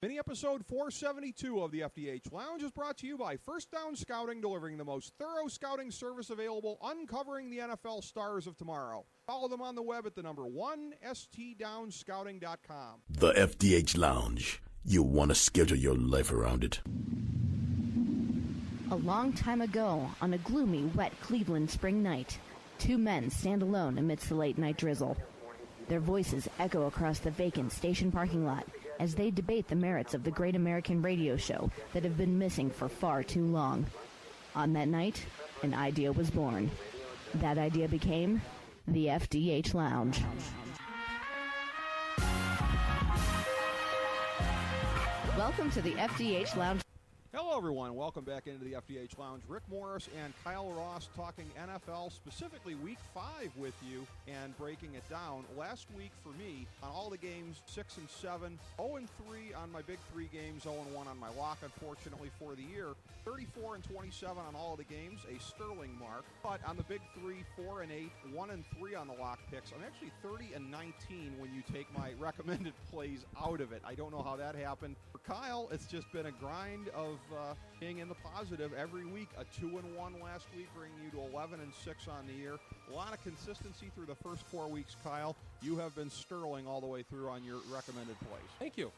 Mini episode 472 of the FDH Lounge is brought to you by First Down Scouting, delivering the most thorough scouting service available, uncovering the NFL stars of tomorrow. Follow them on the web at the number 1stdownscouting.com. The FDH Lounge. You want to schedule your life around it. A long time ago, on a gloomy, wet Cleveland spring night, two men stand alone amidst the late-night drizzle. Their voices echo across the vacant station parking lot as they debate the merits of the great American radio show that have been missing for far too long. On that night, an idea was born. That idea became the FDH Lounge. Welcome to the FDH Lounge. Hello, everyone. Welcome back into the FDH Lounge. Rick Morris and Kyle Ross talking NFL, specifically Week 5 with you and breaking it down. Last week for me, on all the games, 6 and 7, 0 and 3 on my big three games, 0 and 1 on my lock, unfortunately, for the year. 34 and 27 on all of the games, a sterling mark. But on the big three, 4 and 8, 1 and 3 on the lock picks. I'm actually 30 and 19 when you take my recommended plays out of it. I don't know how that happened. For Kyle, it's just been a grind of being in the positive every week. A 2 and 1 last week, bringing you to 11 and 6 on the year. A lot of consistency through the first 4 weeks, Kyle. You have been sterling all the way through on your recommended plays. Thank you.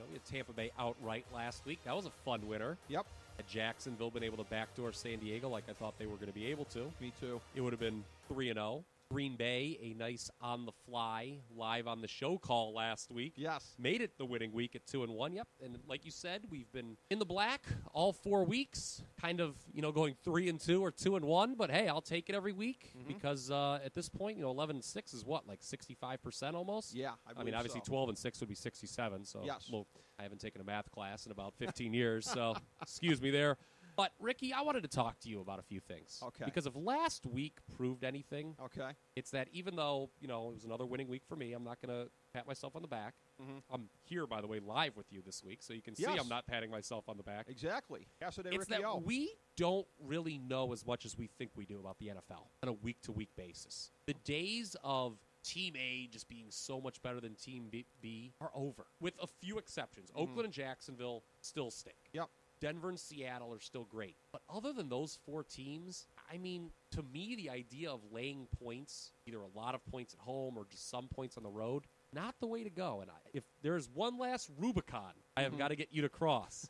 We had Tampa Bay outright last week. That was a fun winner. Yep. Had Jacksonville been able to backdoor San Diego like I thought they were going to be able to. Me too. It would have been 3-0. Green Bay, a nice on-the-fly, live on the show call last week. Yes. Made it the winning week at 2 and 1. Yep. And like you said, we've been in the black all 4 weeks, kind of, going 3 and 2 or 2 and 1. But hey, I'll take it every week because at this point, 11 and 6 is what, like 65% almost? Yeah, I mean, obviously so. 12 and 6 would be 67. So yes. Well, I haven't taken a math class in about 15 years, so excuse me there. But, Ricky, I wanted to talk to you about a few things. Okay. Because if last week proved anything, okay, it's that even though, it was another winning week for me, I'm not going to pat myself on the back. I'm here, by the way, live with you this week, so you can see I'm not patting myself on the back. Exactly. It's that we don't really know as much as we think we do about the NFL on a week-to-week basis. The days of Team A just being so much better than Team B are over, with a few exceptions. Oakland and Jacksonville still stink. Yep. Denver and Seattle are still great. But other than those 4 teams, I mean, to me, the idea of laying points, either a lot of points at home or just some points on the road, not the way to go. And if there's one last Rubicon I have got to get you to cross,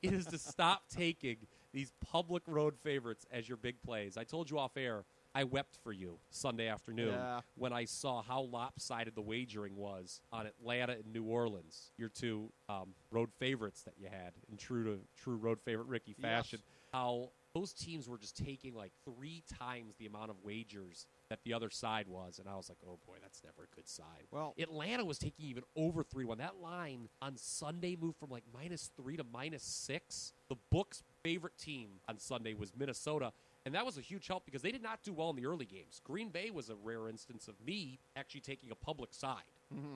it is to stop taking these public road favorites as your big plays. I told you off air, I wept for you Sunday afternoon when I saw how lopsided the wagering was on Atlanta and New Orleans, your two road favorites that you had in true road favorite Ricky fashion. Yes. How those teams were just taking like 3 times the amount of wagers that the other side was, and I was like, oh boy, that's never a good sign. Well, Atlanta was taking even over 3-1. That line on Sunday moved from like -3 to -6. The book's favorite team on Sunday was Minnesota. And that was a huge help because they did not do well in the early games. Green Bay was a rare instance of me actually taking a public side.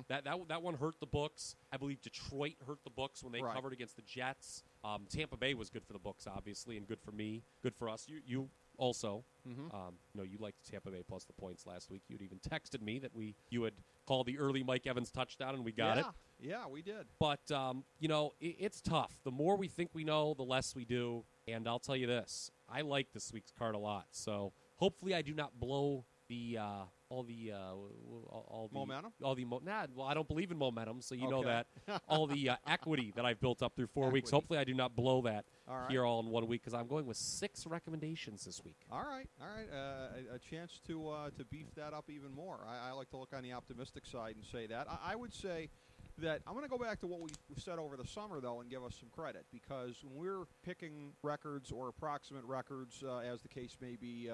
That one hurt the books. I believe Detroit hurt the books when they covered against the Jets. Tampa Bay was good for the books, obviously, and good for me, good for us. You also, you liked Tampa Bay plus the points last week. You'd even texted me that you had called the early Mike Evans touchdown, and we got it. Yeah, we did. But, it's tough. The more we think we know, the less we do. And I'll tell you this, I like this week's card a lot. So hopefully I do not blow the momentum. I don't believe in momentum, so you know that. All the equity that I've built up through 4 weeks. Hopefully I do not blow that here all in 1 week because I'm going with 6 recommendations this week. All right. A chance to beef that up even more. I like to look on the optimistic side and say that. I would say that I'm going to go back to what we said over the summer, though, and give us some credit, because when we're picking records or approximate records, as the case may be,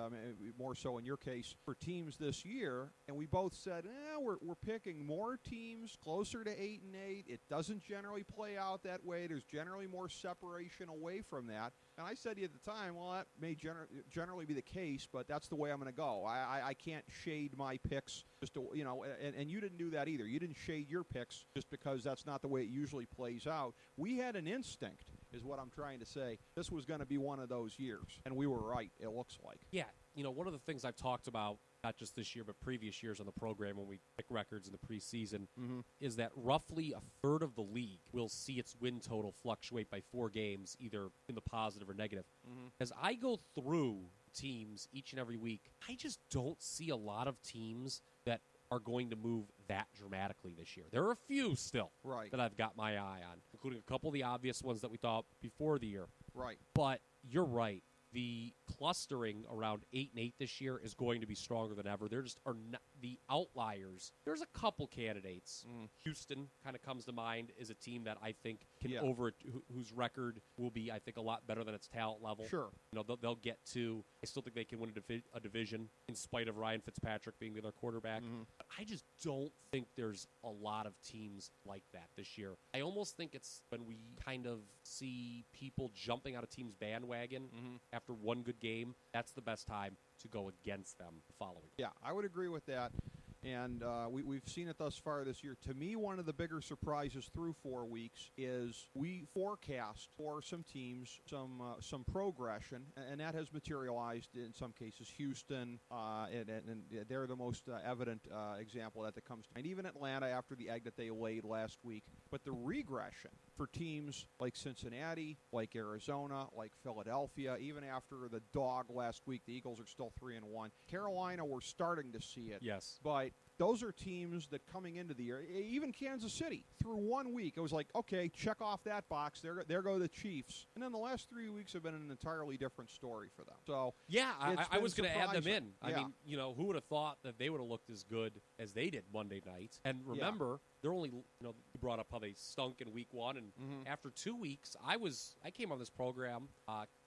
more so in your case, for teams this year, and we both said, we're picking more teams closer to 8 and 8. It doesn't generally play out that way. There's generally more separation away from that. And I said to you at the time, well, that may generally be the case, but that's the way I'm going to go. I can't shade my picks just to, and you didn't do that either. You didn't shade your picks just because that's not the way it usually plays out. We had an instinct, is what I'm trying to say. This was going to be one of those years, and we were right, it looks like. Yeah, one of the things I've talked about not just this year, but previous years on the program when we pick records in the preseason, is that roughly a third of the league will see its win total fluctuate by 4 games, either in the positive or negative. As I go through teams each and every week, I just don't see a lot of teams that are going to move that dramatically this year. There are a few still that I've got my eye on, including a couple of the obvious ones that we thought before the year. Right. But you're right. The clustering around 8-8 this year is going to be stronger than ever. There just are not the outliers. There's a couple candidates. Houston kind of comes to mind as a team that I think can whose record will be, I think, a lot better than its talent level. Sure. You know, they'll get to. I still think they can win a division in spite of Ryan Fitzpatrick being their quarterback. But I just don't think there's a lot of teams like that this year. I almost think it's when we kind of see people jumping out of teams' bandwagon after one good game, that's the best time to go against them the following. Yeah, I would agree with that. And we've seen it thus far this year. To me, one of the bigger surprises through 4 weeks is we forecast for some teams some progression, and that has materialized in some cases. Houston, and they're the most evident example that comes to mind. Even Atlanta after the egg that they laid last week. But the regression for teams like Cincinnati, like Arizona, like Philadelphia, even after the dog last week, the Eagles are still 3-1. Carolina, we're starting to see it. Yes. But those are teams that coming into the year, even Kansas City, through 1 week, it was like, okay, check off that box. There go the Chiefs. And then the last 3 weeks have been an entirely different story for them. So yeah, I was going to add them in. Yeah. I mean, you know, who would have thought that they would have looked as good as they did Monday night? And remember, they're only, you know, you brought up how they stunk in week 1, and after 2 weeks, I came on this program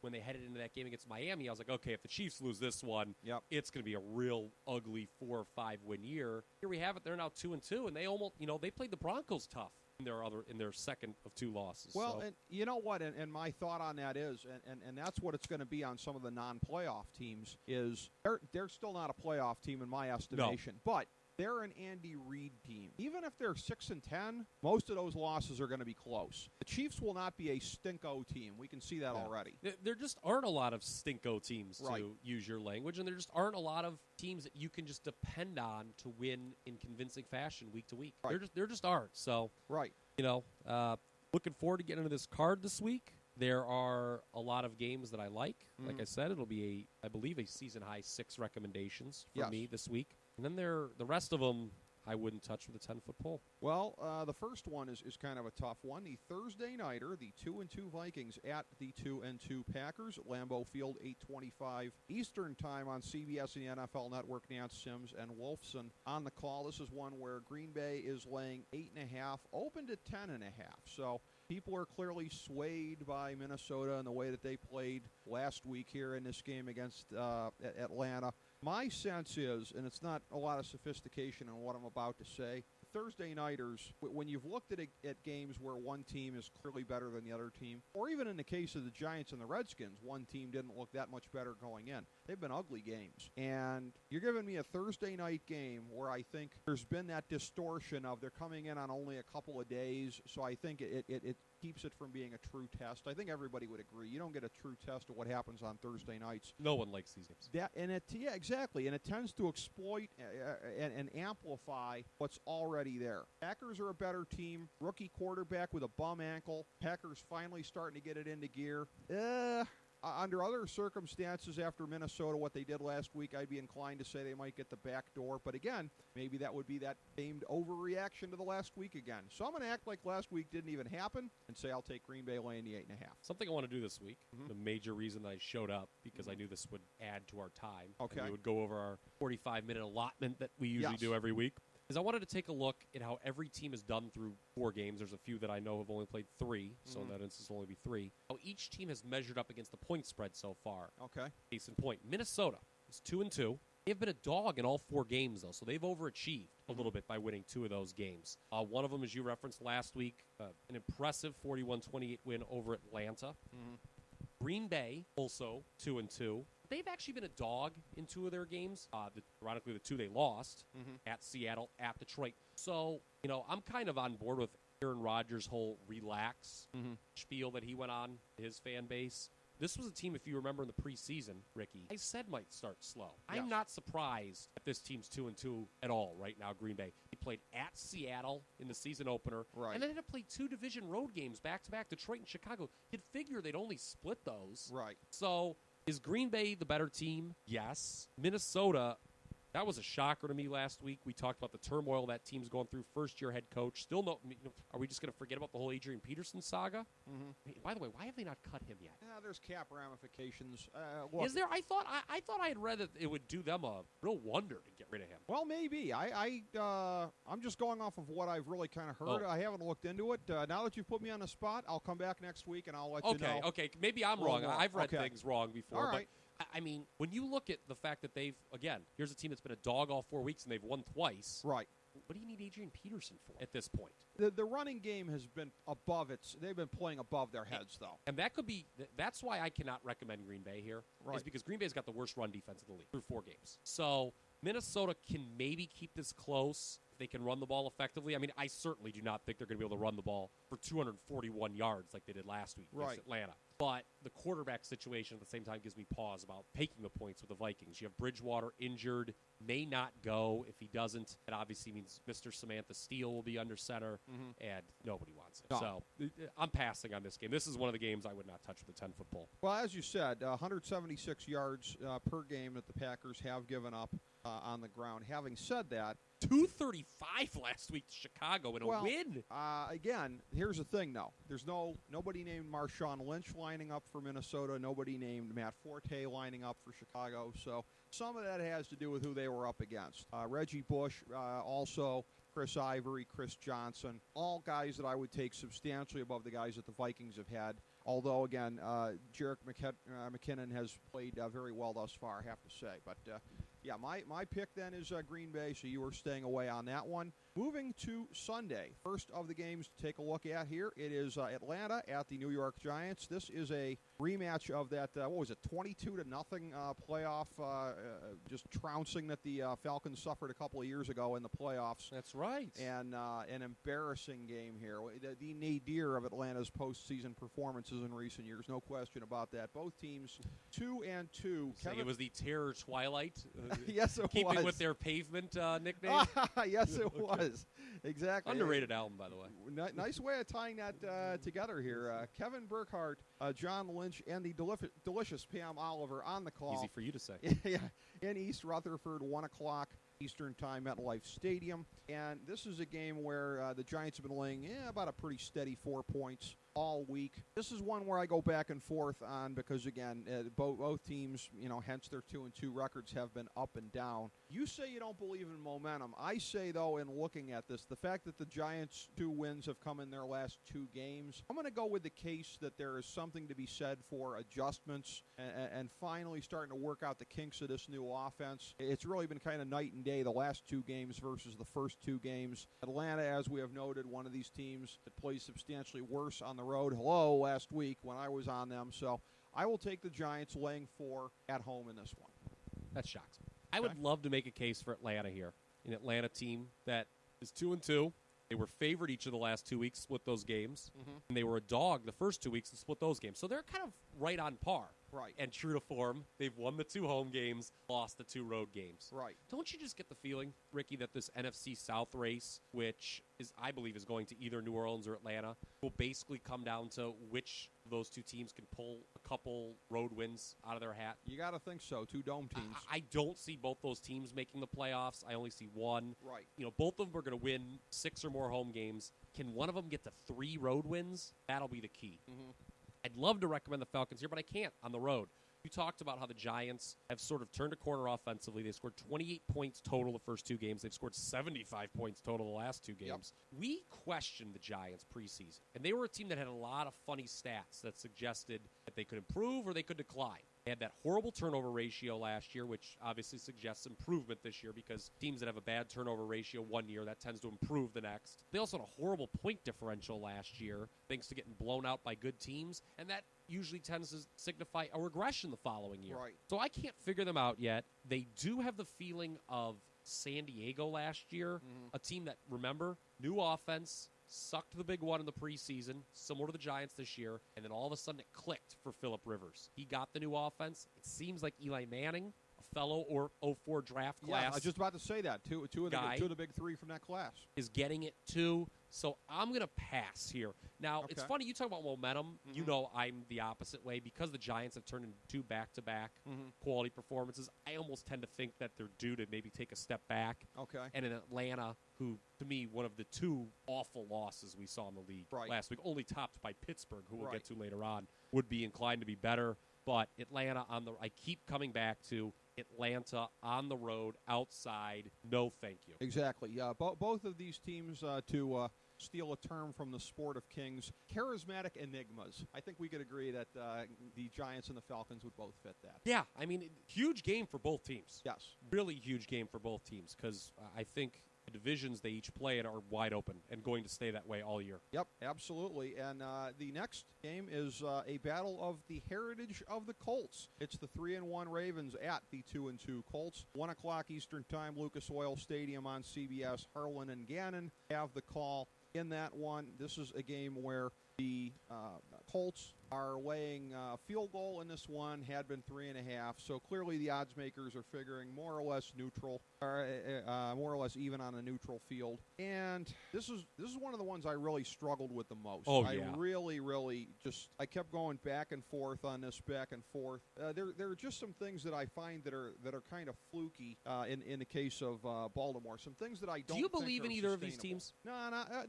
when they headed into that game against Miami. I was like, okay, if the Chiefs lose this one, it's going to be a real ugly 4 or 5 win year. Here we have it. They're now 2-2, and they almost, you know, they played the Broncos tough in their second of 2 losses. Well, so. and you know what? And my thought on that is, and that's what it's going to be on some of the non-playoff teams. Is they're still not a playoff team in my estimation, but they're an Andy Reid team. Even if they're 6-10, most of those losses are going to be close. The Chiefs will not be a stinko team. We can see that already. There just aren't a lot of stinko teams, Right. to use your language, and there just aren't a lot of teams that you can just depend on to win in convincing fashion week to week. Right. There just aren't. So, Right. you know, looking forward to getting into this card this week. There are a lot of games that I like. Like I said, it'll be I believe a season high 6 recommendations for me this week. And then the rest of them I wouldn't touch with a 10-foot pole. Well, the first one is kind of a tough one. The Thursday nighter, the 2-2 Vikings at the 2-2 Packers at Lambeau Field, 8:25 Eastern Time on CBS and the NFL Network. Nance Sims and Wolfson on the call. This is one where Green Bay is laying 8.5, open to 10.5. So people are clearly swayed by Minnesota and the way that they played last week here in this game against Atlanta. My sense is, and it's not a lot of sophistication in what I'm about to say, Thursday nighters, when you've looked at games where one team is clearly better than the other team, or even in the case of the Giants and the Redskins, one team didn't look that much better going in. They've been ugly games. And you're giving me a Thursday night game where I think there's been that distortion of they're coming in on only a couple of days, so I think it keeps it from being a true test. I think everybody would agree. You don't get a true test of what happens on Thursday nights. No one likes these games. Exactly. And it tends to exploit and amplify what's already there. Packers are a better team. Rookie quarterback with a bum ankle. Packers finally starting to get it into gear. Under other circumstances, after Minnesota, what they did last week, I'd be inclined to say they might get the back door. But again, maybe that would be that famed overreaction to the last week again. So I'm going to act like last week didn't even happen and say I'll take Green Bay laying the 8.5. Something I want to do this week, the major reason that I showed up, because I knew this would add to our time. Okay. And we would go over our 45-minute allotment that we usually do every week. Is I wanted to take a look at how every team has done through 4 games. There's a few that I know have only played 3, so in that instance will only be 3. How each team has measured up against the point spread so far. Okay. Case in point, Minnesota is 2-2. They've been a dog in all 4 games, though, so they've overachieved a little bit by winning 2 of those games. One of them, as you referenced last week, an impressive 41-28 win over Atlanta. Green Bay, also 2-2. They've actually been a dog in 2 of their games. Ironically, the 2 they lost at Seattle, at Detroit. So, you know, I'm kind of on board with Aaron Rodgers' whole relax spiel that he went on to his fan base. this was a team, if you remember in the preseason, Ricky, I said might start slow. Yes. I'm not surprised that this team's 2-2 at all right now, Green Bay. They played at Seattle in the season opener, Right. and then had to play 2 division road games back-to-back, Detroit and Chicago. You'd figure they'd only split those. Right. So is Green Bay the better team? Yes. Minnesota, that was a shocker to me last week. We talked about the turmoil that team's going through. First-year head coach. Still no. Are we just going to forget about the whole Adrian Peterson saga? Mm-hmm. Hey, by the way, why have they not cut him yet? Yeah, there's cap ramifications. Look, Is there? I thought I had read that it would do them a real wonder to get rid of him. Well, maybe. I'm just going off of what I've really kind of heard. Oh. I haven't looked into it. Now that you've put me on the spot, I'll come back next week and I'll let you know. Okay. Maybe I'm a little wrong. more. I've read Okay. things wrong before. All right. But I mean, when you look at the fact that they've, again, here's a team that's been a dog all 4 weeks and they've won twice. Right. What do you need Adrian Peterson for at this point? The running game has been above its. They've been playing above their heads, though. And that could be. That's why I cannot recommend Green Bay here. Right. Is because Green Bay's got the worst run defense in the league through 4 games. So Minnesota can maybe keep this close if they can run the ball effectively. I mean, I certainly do not think they're going to be able to run the ball for 241 yards like they did last week against Atlanta. But the quarterback situation at the same time gives me pause about taking the points with the Vikings. You have Bridgewater injured, may not go. If he doesn't, it obviously means Mr. Samantha Steele will be under center, and nobody wants it. No. So I'm passing on this game. This is one of the games I would not touch with a 10-foot pole. Well, as you said, 176 yards per game that the Packers have given up on the ground. Having said that, 235 last week to Chicago in a win. Again, here's the thing, though. There's nobody named Marshawn Lynch lining up for Minnesota. Nobody named Matt Forte lining up for Chicago. So some of that has to do with who they were up against. Reggie Bush, also Chris Ivory, Chris Johnson, all guys that I would take substantially above the guys that the Vikings have had. Although, again, Jerick McKinnon has played very well thus far, I have to say. But, yeah, my pick then is Green Bay, so you are staying away on that one. Moving to Sunday, first of the games to take a look at here, it is Atlanta at the New York Giants. This is a rematch of that, 22-0 playoff, just trouncing that the Falcons suffered a couple of years ago in the playoffs. That's right. And an embarrassing game here. The nadir of Atlanta's postseason performances in recent years, no question about that. Both teams 2-2. It was the Terror Twilight. Yes, it was. Keeping with their pavement nickname. Yes, it was. Exactly. Underrated album, by the way. Nice way of tying that together here. Kevin Burkhardt, John Lynch, and the delicious Pam Oliver on the call. Easy for you to say. Yeah, in East Rutherford, 1 o'clock Eastern Time, MetLife Stadium. And this is a game where the Giants have been laying about a pretty steady 4 points all week. This is one where I go back and forth on because, again, both teams, hence their 2-2 records, have been up and down. You say you don't believe in momentum. I say, though, in looking at this, the fact that the Giants' 2 wins have come in their last 2 games, I'm going to go with the case that there is something to be said for adjustments and finally starting to work out the kinks of this new offense. It's really been kind of night and day the last 2 games versus the first 2 games. Atlanta, as we have noted, one of these teams that plays substantially worse on the road. Hello, last week when I was on them. So I will take the Giants laying 4 at home in this one. That shocks me. I would love to make a case for Atlanta here. An Atlanta team that is 2-2. They were favored each of the last 2 weeks, split those games. And they were a dog the first 2 weeks and split those games. So they're kind of right on par. Right. And true to form, they've won the 2 home games, lost the 2 road games. Right. Don't you just get the feeling, Ricky, that this NFC South race, which I believe is going to either New Orleans or Atlanta, will basically come down to which of those 2 teams can pull a couple road wins out of their hat? You got to think so. 2 dome teams. I don't see both those teams making the playoffs. I only see one. Right. Both of them are going to win 6 or more home games. Can one of them get to 3 road wins? That'll be the key. I'd love to recommend the Falcons here, but I can't on the road. You talked about how the Giants have sort of turned a corner offensively. They scored 28 points total the first 2 games. They've scored 75 points total the last 2 games. Yep. We questioned the Giants preseason, and they were a team that had a lot of funny stats that suggested that they could improve or they could decline. They had that horrible turnover ratio last year, which obviously suggests improvement this year because teams that have a bad turnover ratio one year, that tends to improve the next. They also had a horrible point differential last year, thanks to getting blown out by good teams, and that usually tends to signify a regression the following year. Right. So I can't figure them out yet. They do have the feeling of San Diego last year, a team that, remember, new offense, sucked the big one in the preseason, similar to the Giants this year, and then all of a sudden it clicked for Phillip Rivers. He got the new offense. It seems like Eli Manning, a fellow or 04 draft class. Yeah, I was just about to say that. Two of the big three from that class. Is getting it too. So I'm going to pass here. Now, It's funny, you talk about momentum. Mm-hmm. You know I'm the opposite way. Because the Giants have turned into two back-to-back quality performances, I almost tend to think that they're due to maybe take a step back. Okay. And in Atlanta, who, to me, one of the two awful losses we saw in the league last week, only topped by Pittsburgh, who we'll get to later on, would be inclined to be better. But Atlanta I keep coming back to Atlanta on the road, outside, no thank you. Exactly. Both of these teams, to steal a term from the sport of kings, charismatic enigmas. I think we could agree that the Giants and the Falcons would both fit that. Yeah, I mean, huge game for both teams. Yes. Really huge game for both teams because I think the divisions they each play in are wide open and going to stay that way all year. Yep, absolutely. And the next game is a battle of the heritage of the Colts. It's the 3-1 Ravens at the 2-2 Colts. 1 o'clock Eastern Time, Lucas Oil Stadium on CBS. Harlan and Gannon have the call in that one. This is a game where the Colts are laying a field goal in this one, had been 3.5. So clearly the odds makers are figuring more or less neutral, or more or less even on a neutral field. And this is one of the ones I really struggled with the most. Oh, I yeah. really I kept going back and forth on this, back and forth. There are just some things that I find that are kind of fluky in the case of Baltimore. Some things that I don't. Do you think believe are in either of sustainable. these teams? No,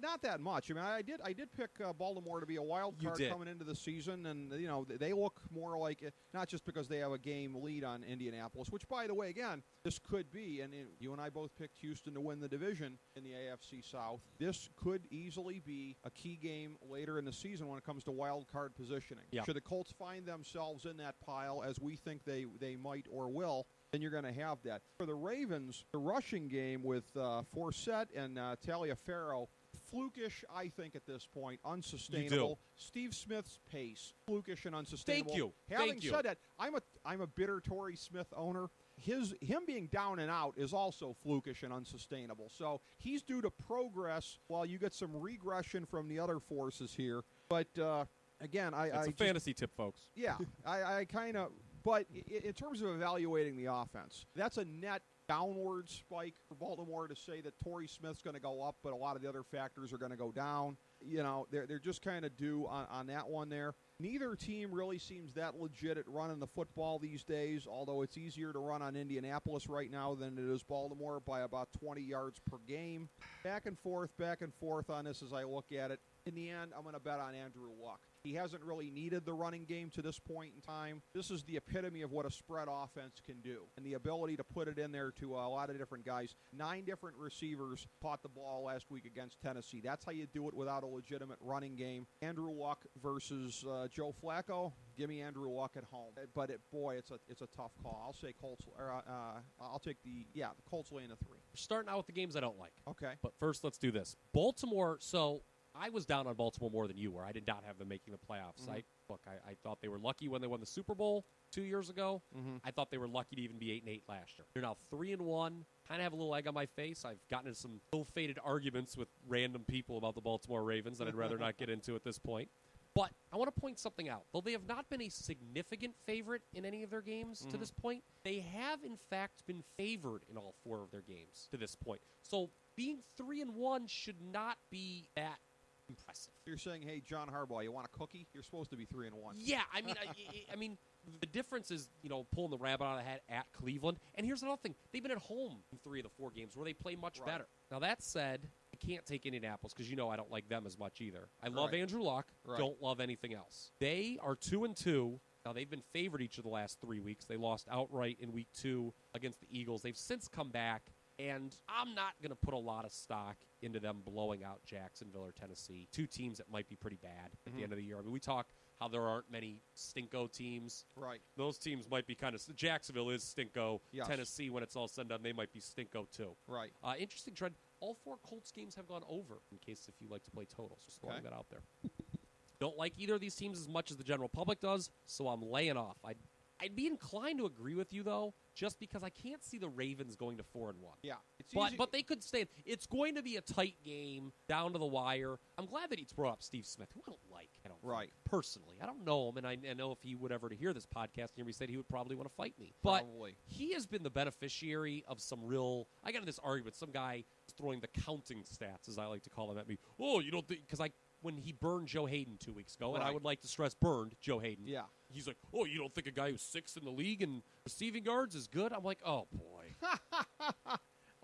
not that much. I mean, I did pick Baltimore to be a wild card coming into the season, and they look more like it, not just because they have a game lead on Indianapolis, which, by the way, again, this could be, and you and I both picked Houston to win the division in the AFC South. This could easily be a key game later in the season when it comes to wild card positioning. Yeah. Should the Colts find themselves in that pile, as we think they might or will, then you're going to have that. For the Ravens, the rushing game with Forsett and Taliaferro, flukish, I think, at this point. Unsustainable. Steve Smith's pace, flukish and unsustainable. Thank you. Having said that, I'm a bitter Torrey Smith owner. Him being down and out is also flukish and unsustainable. So he's due to progress while you get some regression from the other forces here. But again, it's a fantasy tip, folks. Yeah, I kind of. But in terms of evaluating the offense, that's a net downward spike for Baltimore to say that Torrey Smith's going to go up, but a lot of the other factors are going to go down. They're just kind of due on that one there. Neither team really seems that legit at running the football these days, although it's easier to run on Indianapolis right now than it is Baltimore by about 20 yards per game. Back and forth on this as I look at it. In the end, I'm going to bet on Andrew Luck. He hasn't really needed the running game to this point in time. This is the epitome of what a spread offense can do, and the ability to put it in there to a lot of different guys. 9 different receivers caught the ball last week against Tennessee. That's how you do it without a legitimate running game. Andrew Luck versus Joe Flacco. Give me Andrew Luck at home. But it's a tough call. I'll say Colts. I'll take the Colts laying the 3. We're starting out with the games I don't like. Okay. But first, let's do this. Baltimore. So I was down on Baltimore more than you were. I did not have them making the playoffs. Mm-hmm. I thought they were lucky when they won the Super Bowl 2 years ago. Mm-hmm. I thought they were lucky to even be 8-8 last year. They're now 3-1. Kind of have a little egg on my face. I've gotten into some ill-fated arguments with random people about the Baltimore Ravens that I'd rather not get into at this point. But I want to point something out. Though they have not been a significant favorite in any of their games to this point, they have, in fact, been favored in all 4 of their games to this point. So being 3-1 should not be that impressive. You're saying, hey, John Harbaugh, you want a cookie? You're supposed to be 3-1. Yeah, I mean, the difference is, pulling the rabbit out of the hat at Cleveland. And here's another thing. They've been at home in 3 of the 4 games where they play much better. Now, that said, I can't take Indianapolis because I don't like them as much either. I love Andrew Luck. Don't love anything else. They are 2-2. Now, they've been favored each of the last 3 weeks. They lost outright in week 2 against the Eagles. They've since come back. And I'm not going to put a lot of stock into them blowing out Jacksonville or Tennessee, 2 teams that might be pretty bad at the end of the year. I mean, we talk how there aren't many stinko teams. Right. Those teams might be kind of – Jacksonville is stinko. Yes. Tennessee, when it's all said and done, they might be stinko too. Right. Interesting trend. All 4 Colts games have gone over, in case if you like to play totals. Just throwing that out there. Don't like either of these teams as much as the general public does, so I'm laying off. I'd be inclined to agree with you, though, just because I can't see the Ravens going to 4-1. Yeah. It's easy. But they could stay. It's going to be a tight game, down to the wire. I'm glad that he's brought up Steve Smith, who I don't like. Right. Personally. I don't know him, and I know if he would ever to hear this podcast, he said he would probably want to fight me. Probably. But he has been the beneficiary of some real... I got in this argument. Some guy was throwing the counting stats, as I like to call them, at me. Oh, you don't think... Because when he burned Joe Hayden 2 weeks ago, and I would like to stress burned Joe Hayden. Yeah. He's like, oh, you don't think a guy who's 6th in the league and receiving yards is good? I'm like, oh, boy.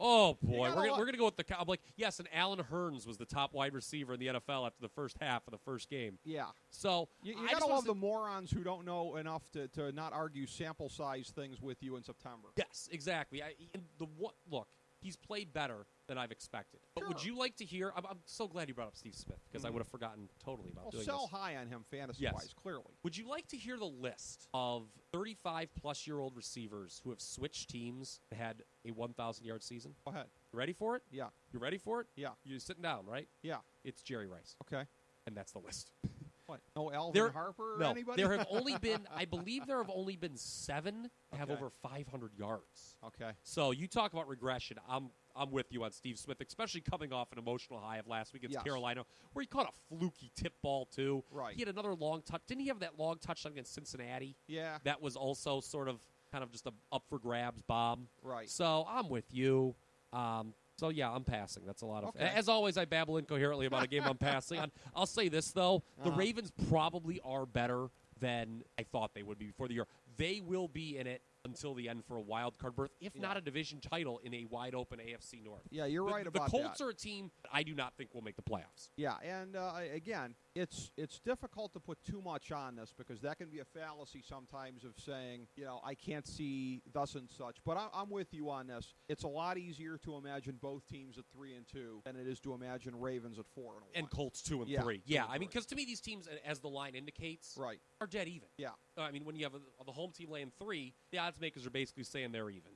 Oh, boy. We're going to go with the... I'm like, yes, and Alan Hearns was the top wide receiver in the NFL after the first half of the first game. Yeah. So, you got to love the morons who don't know enough to not argue sample size things with you in September. Yes, exactly. Look, he's played better than I've expected. But would you like to hear... I'm so glad you brought up Steve Smith, because I would have forgotten totally about doing sell this. high on him fantasy-wise, clearly. Would you like to hear the list of 35-plus-year-old receivers who have switched teams and had a 1,000-yard season? Go ahead. You ready for it? Yeah. You ready for it? Yeah. You're sitting down, right? Yeah. It's Jerry Rice. Okay. And that's the list. What? No Alvin Harper or anybody? There have only been, I believe there have only been 7 that have over 500 yards. Okay. So you talk about regression. I'm with you on Steve Smith, especially coming off an emotional high of last week against Carolina, where he caught a fluky tip ball, too. Right. He had another long touch. Didn't he have that long touchdown against Cincinnati? Yeah. That was also sort of kind of just a up-for-grabs bomb. Right. So I'm with you. So, yeah, I'm passing. That's a lot of Okay. As always, I babble incoherently about a game I'm passing on. I'll say this, though. The Ravens probably are better than I thought they would be before the year. They will be in it until the end for a wild card berth, if not a division title in a wide-open AFC North. Yeah, you're right about that. The Colts are a team I do not think will make the playoffs. Yeah, and again, it's difficult to put too much on this because that can be a fallacy sometimes of saying, I can't see thus and such. But I'm with you on this. It's a lot easier to imagine both teams at 3-2 than it is to imagine Ravens at 4-1 and Colts 2-3. Yeah, I mean, because to me these teams, as the line indicates, are dead even. Yeah, I mean, when you have the home team laying 3, the odds makers are basically saying they're even.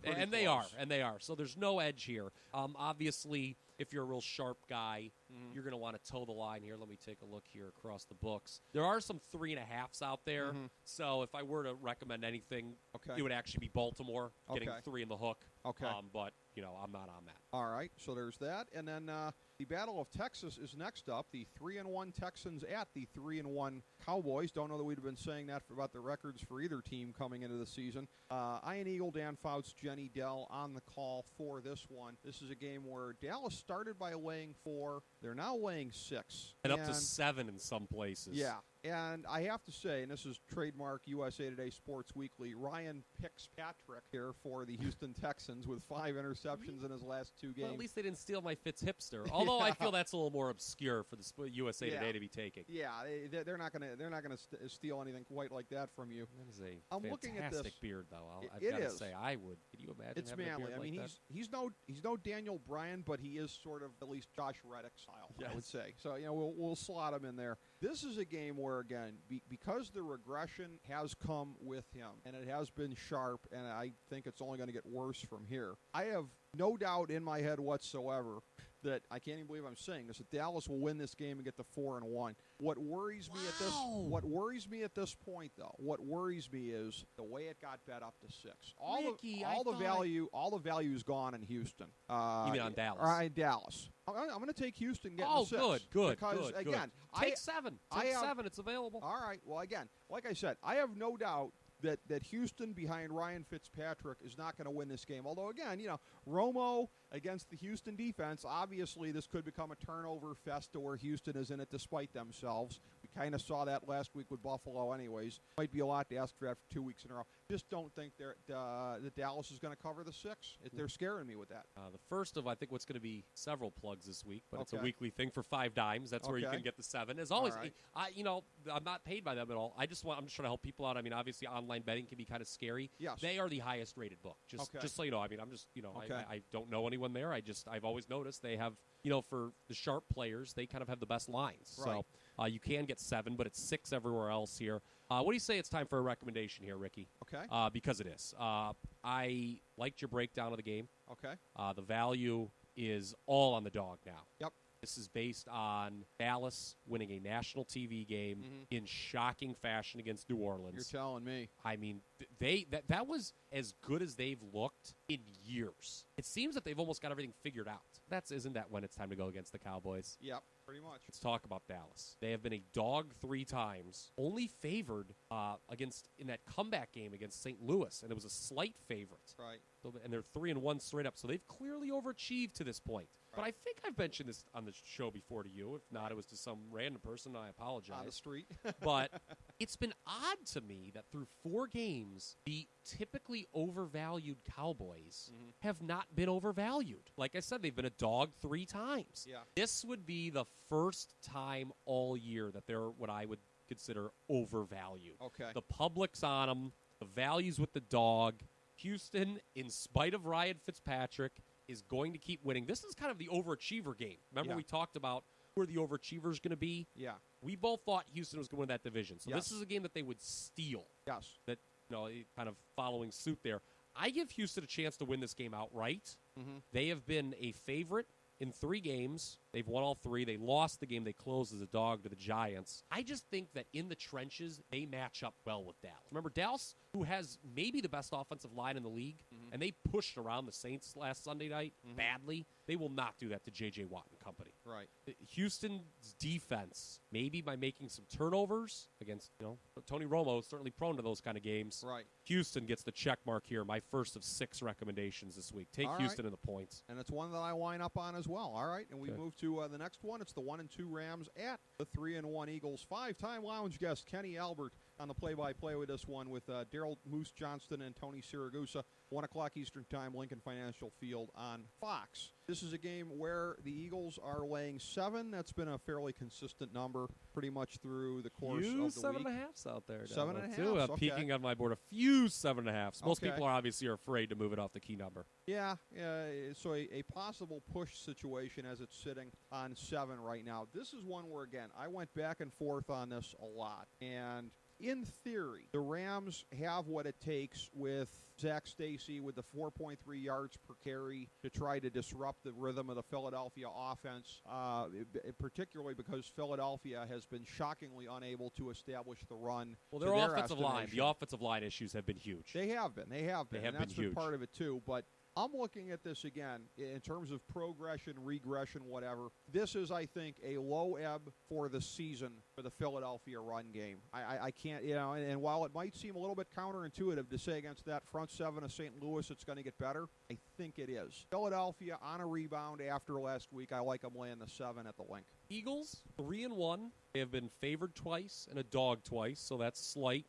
And they are. So there's no edge here. Obviously, if you're a real sharp guy, you're going to want to toe the line here. Let me take a look here across the books. There are some 3.5s out there. So if I were to recommend anything, it would actually be Baltimore getting 3 in the hook. Okay. But, I'm not on that. All right. So there's that. And then the Battle of Texas is next up. The 3-1 Texans at the 3-1 Cowboys. Don't know that we'd have been saying that about the records for either team coming into the season. Ian Eagle, Dan Fouts, Jenny Dell on the call for this one. This is a game where Dallas started by laying 4. They're now laying 6. And up to 7 in some places. Yeah. And I have to say, and this is trademark USA Today Sports Weekly, Ryan Fitzpatrick here for the Houston Texans with 5 interceptions in his last 2 games. Well, at least they didn't steal my Fitz hipster. Although I feel that's a little more obscure for the USA Today to be taking. Yeah, they're not going to steal anything quite like that from you. That is a I'm looking at this. fantastic beard, though. I've it got to is. say, I would. Could you imagine It's having manly. a beard I mean, like he's no Daniel Bryan, but he is sort of at least Josh Reddick style. Yes. I would say. So we'll slot him in there. This is a game where again, because the regression has come with him and it has been sharp, and I think it's only going to get worse from here. I have no doubt in my head whatsoever that I can't even believe I'm saying this, that Dallas will win this game and get to 4-1. What worries me at this point, though, is the way it got bet up to 6. All the value is gone in Houston. You mean on Dallas? On Dallas. I'm going to take Houston getting 6. Good. Because again, take 7. Take 7. It's available. All right. Well, again, like I said, I have no doubt that Houston behind Ryan Fitzpatrick is not going to win this game. Although, again, Romo against the Houston defense, obviously this could become a turnover fest to where Houston is in it despite themselves. We kind of saw that last week with Buffalo anyways. Might be a lot to ask for after 2 weeks in a row. Just don't think that Dallas is going to cover the 6. They're scaring me with that. The first of, I think, what's going to be several plugs this week, but it's a weekly thing for 5 dimes. That's where you can get the 7. As always, right. I'm not paid by them at all. I'm just trying to help people out. I mean, obviously, online betting can be kind of scary. Yes. They are the highest rated book. Just so you know. I mean, I'm just, I don't know anyone there. I've always noticed they have, for the sharp players, they kind of have the best lines. Right. So you can get 7, but it's 6 everywhere else here. What do you say it's time for a recommendation here, Ricky? Okay. Because it is. I liked your breakdown of the game. Okay. The value is all on the dog now. Yep. This is based on Dallas winning a national TV game in shocking fashion against New Orleans. You're telling me. I mean, that was as good as they've looked in years. It seems that they've almost got everything figured out. Isn't that when it's time to go against the Cowboys? Yep, pretty much. Let's talk about Dallas. They have been a dog 3 times, only favored in that comeback game against St. Louis, and it was a slight favorite. Right. So, and they're 3-1 straight up, so they've clearly overachieved to this point. But I think I've mentioned this on the show before to you. If not, it was to some random person. I apologize. On the street. But it's been odd to me that through 4 games, the typically overvalued Cowboys have not been overvalued. Like I said, they've been a dog 3 times. Yeah. This would be the first time all year that they're what I would consider overvalued. Okay. The public's on them. The value's with the dog. Houston, in spite of Ryan Fitzpatrick, is going to keep winning. This is kind of the overachiever game. Remember we talked about who are the overachievers going to be? Yeah. We both thought Houston was going to win that division. So Yes. this is a game that they would steal. Yes. That, kind of following suit there. I give Houston a chance to win this game outright. They have been a favorite in 3 games. They've won all 3. They lost the game they closed as a dog to the Giants. I just think that in the trenches, they match up well with Dallas. Remember, Dallas, who has maybe the best offensive line in the league, and they pushed around the Saints last Sunday night badly. They will not do that to J.J. Watt and company. Right. Houston's defense, maybe by making some turnovers against, Tony Romo is certainly prone to those kind of games. Right. Houston gets the check mark here. My first of 6 recommendations this week. Take Houston in the points. And it's one that I line up on as well. All right. And we move to the next one. It's the 1-2 Rams at the 3-1 Eagles. 5-time lounge guest Kenny Albert on the play-by-play with this one with Daryl Moose Johnston and Tony Siragusa. 1 o'clock Eastern Time, Lincoln Financial Field on Fox. This is a game where the Eagles are laying 7. That's been a fairly consistent number pretty much through the course of the week. 7.5s out there. 7.5s, too. I'm peeking on my board. A few 7.5s. Most Okay. people are obviously afraid to move it off the key number. Yeah, so a possible push situation as it's sitting on 7 right now. This is one where, again, I went back and forth on this a lot. And in theory, the Rams have what it takes with Zach Stacy with the 4.3 yards per carry to try to disrupt the rhythm of the Philadelphia offense, particularly because Philadelphia has been shockingly unable to establish the run. Well, their offensive line, the offensive line issues have been huge. They have been. They have and been that's huge. Been part of it, too. But I'm looking at this again in terms of progression, regression, whatever. This is, I think, a low ebb for the season for the Philadelphia run game. I can't, and while it might seem a little bit counterintuitive to say against that front 7 of St. Louis it's going to get better, I think it is. Philadelphia on a rebound after last week. I like them laying the 7 at the link. Eagles, 3-1. They have been favored twice and a dog twice, so that's slight.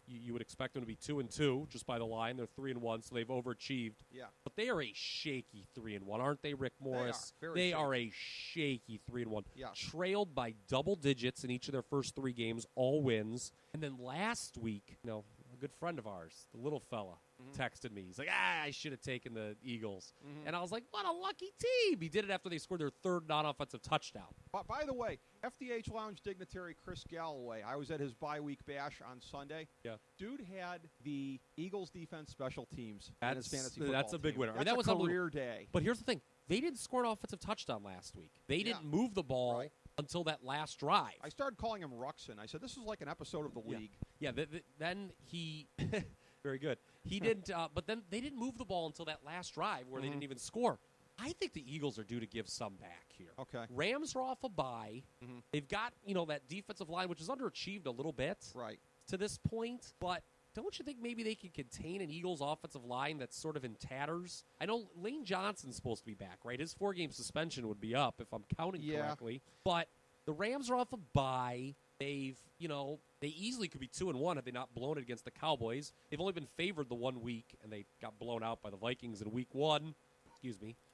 You would expect them to be 2-2 just by the line. They're 3-1, so they've overachieved. Yeah. But they are a shaky 3-1, aren't they, Rick Morris? They are a shaky 3-1. Yeah. Trailed by double digits in each of their first 3 games, all wins. And then last week, a good friend of ours, the little fella, texted me. He's like, I should have taken the Eagles. And I was like, what a lucky team. He did it after they scored their 3rd non-offensive touchdown. By the way, FDH Lounge dignitary Chris Galloway, I was at his bye-week bash on Sunday. Yeah. Dude had the Eagles defense special teams in his fantasy football That's a big team. winner. That's that was a career day. But here's the thing. They didn't score an offensive touchdown last week. They didn't move the ball until that last drive. I started calling him Ruxin. I said, this is like an episode of the league. Yeah, then he... Very good. He didn't, but then they didn't move the ball until that last drive where they didn't even score. I think the Eagles are due to give some back here. Okay. Rams are off a bye. They've got, that defensive line, which has underachieved a little bit to this point. But don't you think maybe they can contain an Eagles offensive line that's sort of in tatters? I know Lane Johnson's supposed to be back, right? His 4-game suspension would be up if I'm counting correctly. But the Rams are off a bye. They've, they easily could be 2-1 had they not blown it against the Cowboys. They've only been favored the 1 week, and they got blown out by the Vikings in week 1,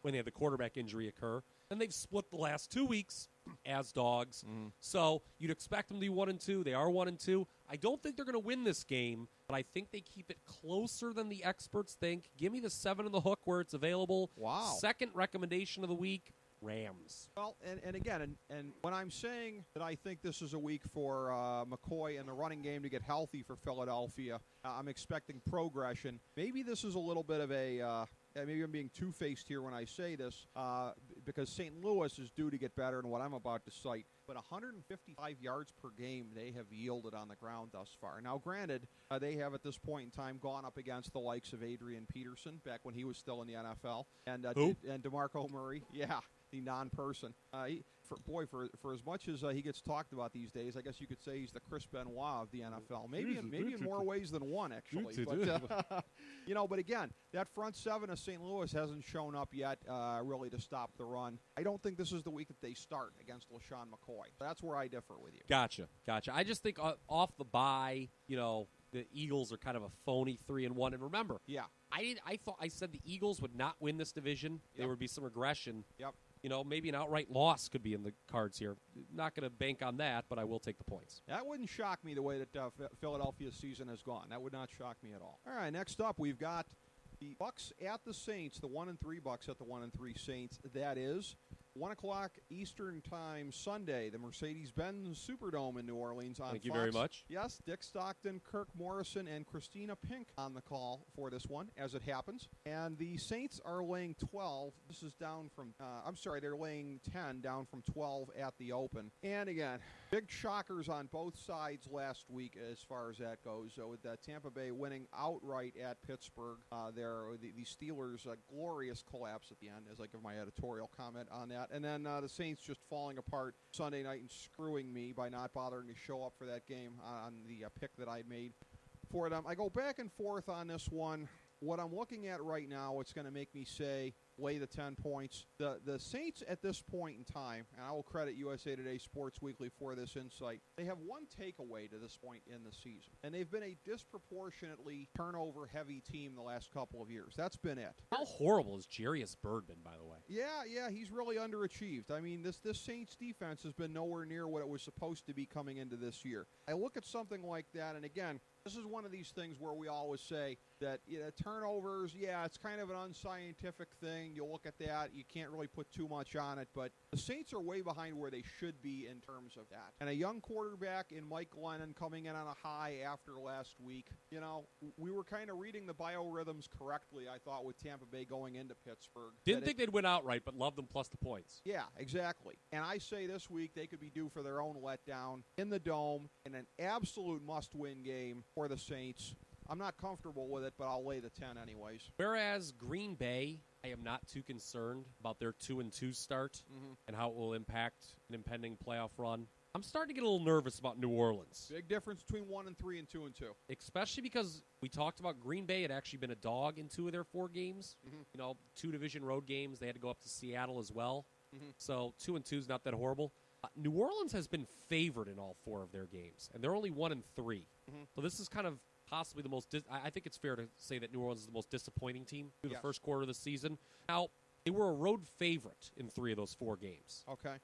when they had the quarterback injury occur. And they've split the last 2 weeks as dogs. So you'd expect them to be 1-2. They are 1-2. I don't think they're going to win this game, but I think they keep it closer than the experts think. Give me the 7 in the hook where it's available. Wow. Second recommendation of the week. Rams. Well, and again, and when I'm saying that I think this is a week for McCoy and the running game to get healthy for Philadelphia, I'm expecting progression. Maybe this is a little bit of a maybe I'm being two-faced here when I say this. because St. Louis is due to get better than what I'm about to cite, but 155 yards per game they have yielded on the ground thus far. Now, granted, they have at this point in time gone up against the likes of Adrian Peterson back when he was still in the NFL, and DeMarco Murray, the non-person. For as much as he gets talked about these days, I guess you could say he's the Chris Benoit of the NFL. Maybe in more ways than one, actually. But but again, that front seven of St. Louis hasn't shown up yet, really to stop the run. I don't think this is the week that they start against LaShawn McCoy. That's where I differ with you. Gotcha. I just think off the bye, the Eagles are kind of a phony 3-1. And remember, I said the Eagles would not win this division. There would be some regression. Yep. Maybe an outright loss could be in the cards here. Not going to bank on that, but I will take the points. That wouldn't shock me the way that Philadelphia's season has gone. That would not shock me at all. All right, next up we've got the Bucks at the Saints, the 1-3 Bucks at the 1-3 Saints. That is 1 o'clock Eastern Time Sunday, the Mercedes-Benz Superdome in New Orleans on Thank you Fox. very much. Yes, Dick Stockton, Kirk Morrison, and Christina Pink on the call for this one, as it happens. And the Saints are laying 12. This is down from, they're laying 10, down from 12 at the open. And again, big shockers on both sides last week as far as that goes. So with Tampa Bay winning outright at Pittsburgh, the Steelers' glorious collapse at the end, as I give my editorial comment on that. And then the Saints just falling apart Sunday night and screwing me by not bothering to show up for that game on the pick that I made for them. I go back and forth on this one. What I'm looking at right now, it's going to make me say lay the 10 points. The Saints at this point in time, and I will credit USA Today Sports Weekly for this insight, they have one takeaway to this point in the season, and they've been a disproportionately turnover-heavy team the last couple of years. That's been it. How horrible is Jarius Byrd been, by the way? Yeah, he's really underachieved. I mean, this Saints defense has been nowhere near what it was supposed to be coming into this year. I look at something like that, and again, this is one of these things where we always say that turnovers, it's kind of an unscientific thing. You look at that, you can't really put too much on it, but the Saints are way behind where they should be in terms of that. And a young quarterback in Mike Glennon coming in on a high after last week, we were kind of reading the biorhythms correctly, I thought, with Tampa Bay going into Pittsburgh. Didn't think they'd win outright, but loved them plus the points. Yeah, exactly. And I say this week they could be due for their own letdown in the Dome in an absolute must-win game for the Saints. I'm not comfortable with it, but I'll lay the 10 anyways. Whereas Green Bay, I am not too concerned about their 2-2 start and how it will impact an impending playoff run. I'm starting to get a little nervous about New Orleans. Big difference between 1-3 and 2-2. Especially because we talked about Green Bay had actually been a dog in 2 of their 4 games. 2 division road games. They had to go up to Seattle as well. So 2-2 is not that horrible. New Orleans has been favored in all 4 of their games, and they're only 1-3. So this is kind of possibly the most. I think it's fair to say that New Orleans is the most disappointing team through the first quarter of the season. Now, they were a road favorite in 3 of those 4 games. Okay.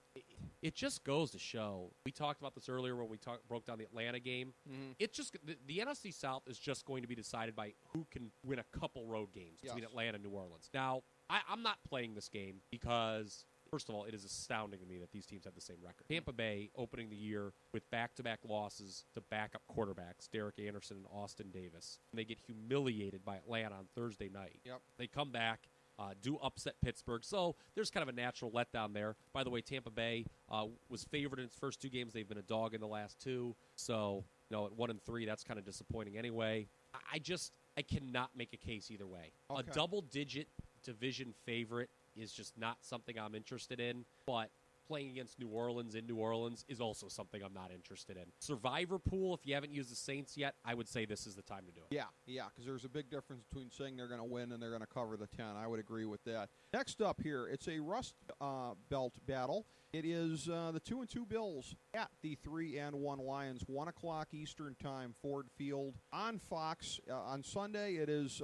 It just goes to show. We talked about this earlier when we broke down the Atlanta game. It just the NFC South is just going to be decided by who can win a couple road games between Atlanta and New Orleans. Now, I'm not playing this game because, first of all, it is astounding to me that these teams have the same record. Tampa Bay opening the year with back-to-back losses to backup quarterbacks, Derek Anderson and Austin Davis. And they get humiliated by Atlanta on Thursday night. Yep. They come back, do upset Pittsburgh. So there's kind of a natural letdown there. By the way, Tampa Bay was favored in its first 2 games. They've been a dog in the last 2. So, at 1-3, that's kind of disappointing anyway. I cannot make a case either way. Okay. A double-digit division favorite is just not something I'm interested in, but playing against New Orleans in New Orleans is also something I'm not interested in. Survivor pool, if you haven't used the Saints yet, I would say this is the time to do it. Yeah, because there's a big difference between saying they're going to win and they're going to cover the 10. I would agree with that. Next up here, it's a Rust Belt battle. It is the 2-2 Bills at the 3-1 Lions, 1 o'clock Eastern Time, Ford Field on Fox. On Sunday, it is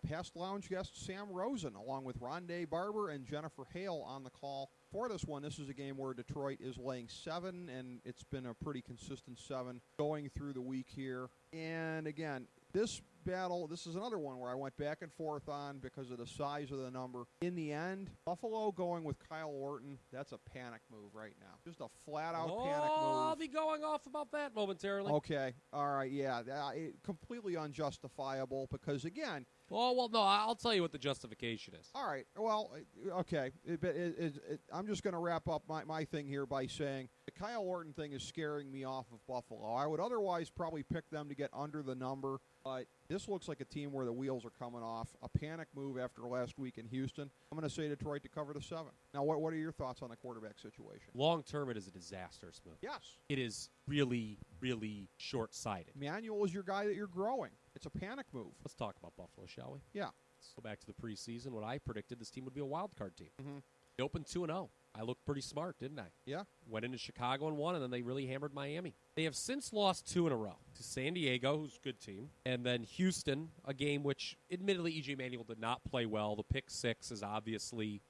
past lounge guest Sam Rosen, along with Rondé Barber and Jennifer Hale on the call. For this one, this is a game where Detroit is laying 7, and it's been a pretty consistent 7 going through the week here. And again, this battle, this is another one where I went back and forth on because of the size of the number. In the end, Buffalo going with Kyle Orton, that's a panic move right now. Just a flat-out panic move. I'll be going off about that momentarily. Okay, all right, yeah. Completely unjustifiable because, again, Oh, well, no, I'll tell you what the justification is. all right, well, okay. I'm just going to wrap up my thing here by saying the Kyle Orton thing is scaring me off of Buffalo. I would otherwise probably pick them to get under the number, but this looks like a team where the wheels are coming off. A panic move after last week in Houston. I'm going to say Detroit to cover the 7. Now, what are your thoughts on the quarterback situation? Long term, it is a disastrous move. Yes. It is really, really short-sighted. Manuel is your guy that you're growing. It's a panic move. Let's talk about Buffalo, shall we? Yeah. Let's go back to the preseason when I predicted this team would be a wild card team. Mm-hmm. They opened 2-0. I looked pretty smart, didn't I? Yeah. Went into Chicago and won, and then they really hammered Miami. They have since lost 2 in a row to San Diego, who's a good team, and then Houston, a game which, admittedly, E.J. Manuel did not play well. The pick 6 is obviously,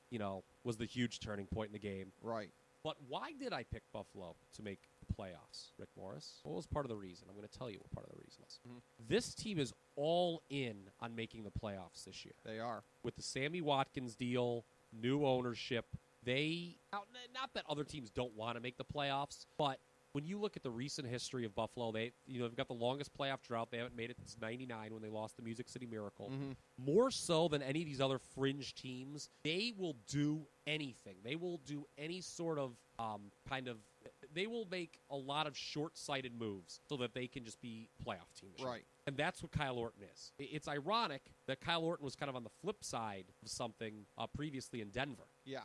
was the huge turning point in the game. Right. But why did I pick Buffalo to make the playoffs, Rick Morris? What was part of the reason? I'm going to tell you what part of the reason is. Mm-hmm. This team is all in on making the playoffs this year. They are. With the Sammy Watkins deal, new ownership, not that other teams don't want to make the playoffs, but when you look at the recent history of Buffalo, they've got the longest playoff drought. They haven't made it since '99 when they lost the Music City Miracle. Mm-hmm. More so than any of these other fringe teams, they will do anything. They will do any sort of they will make a lot of short-sighted moves so that they can just be playoff team. Right. And that's what Kyle Orton is. It's ironic that Kyle Orton was kind of on the flip side of something previously in Denver. Yeah.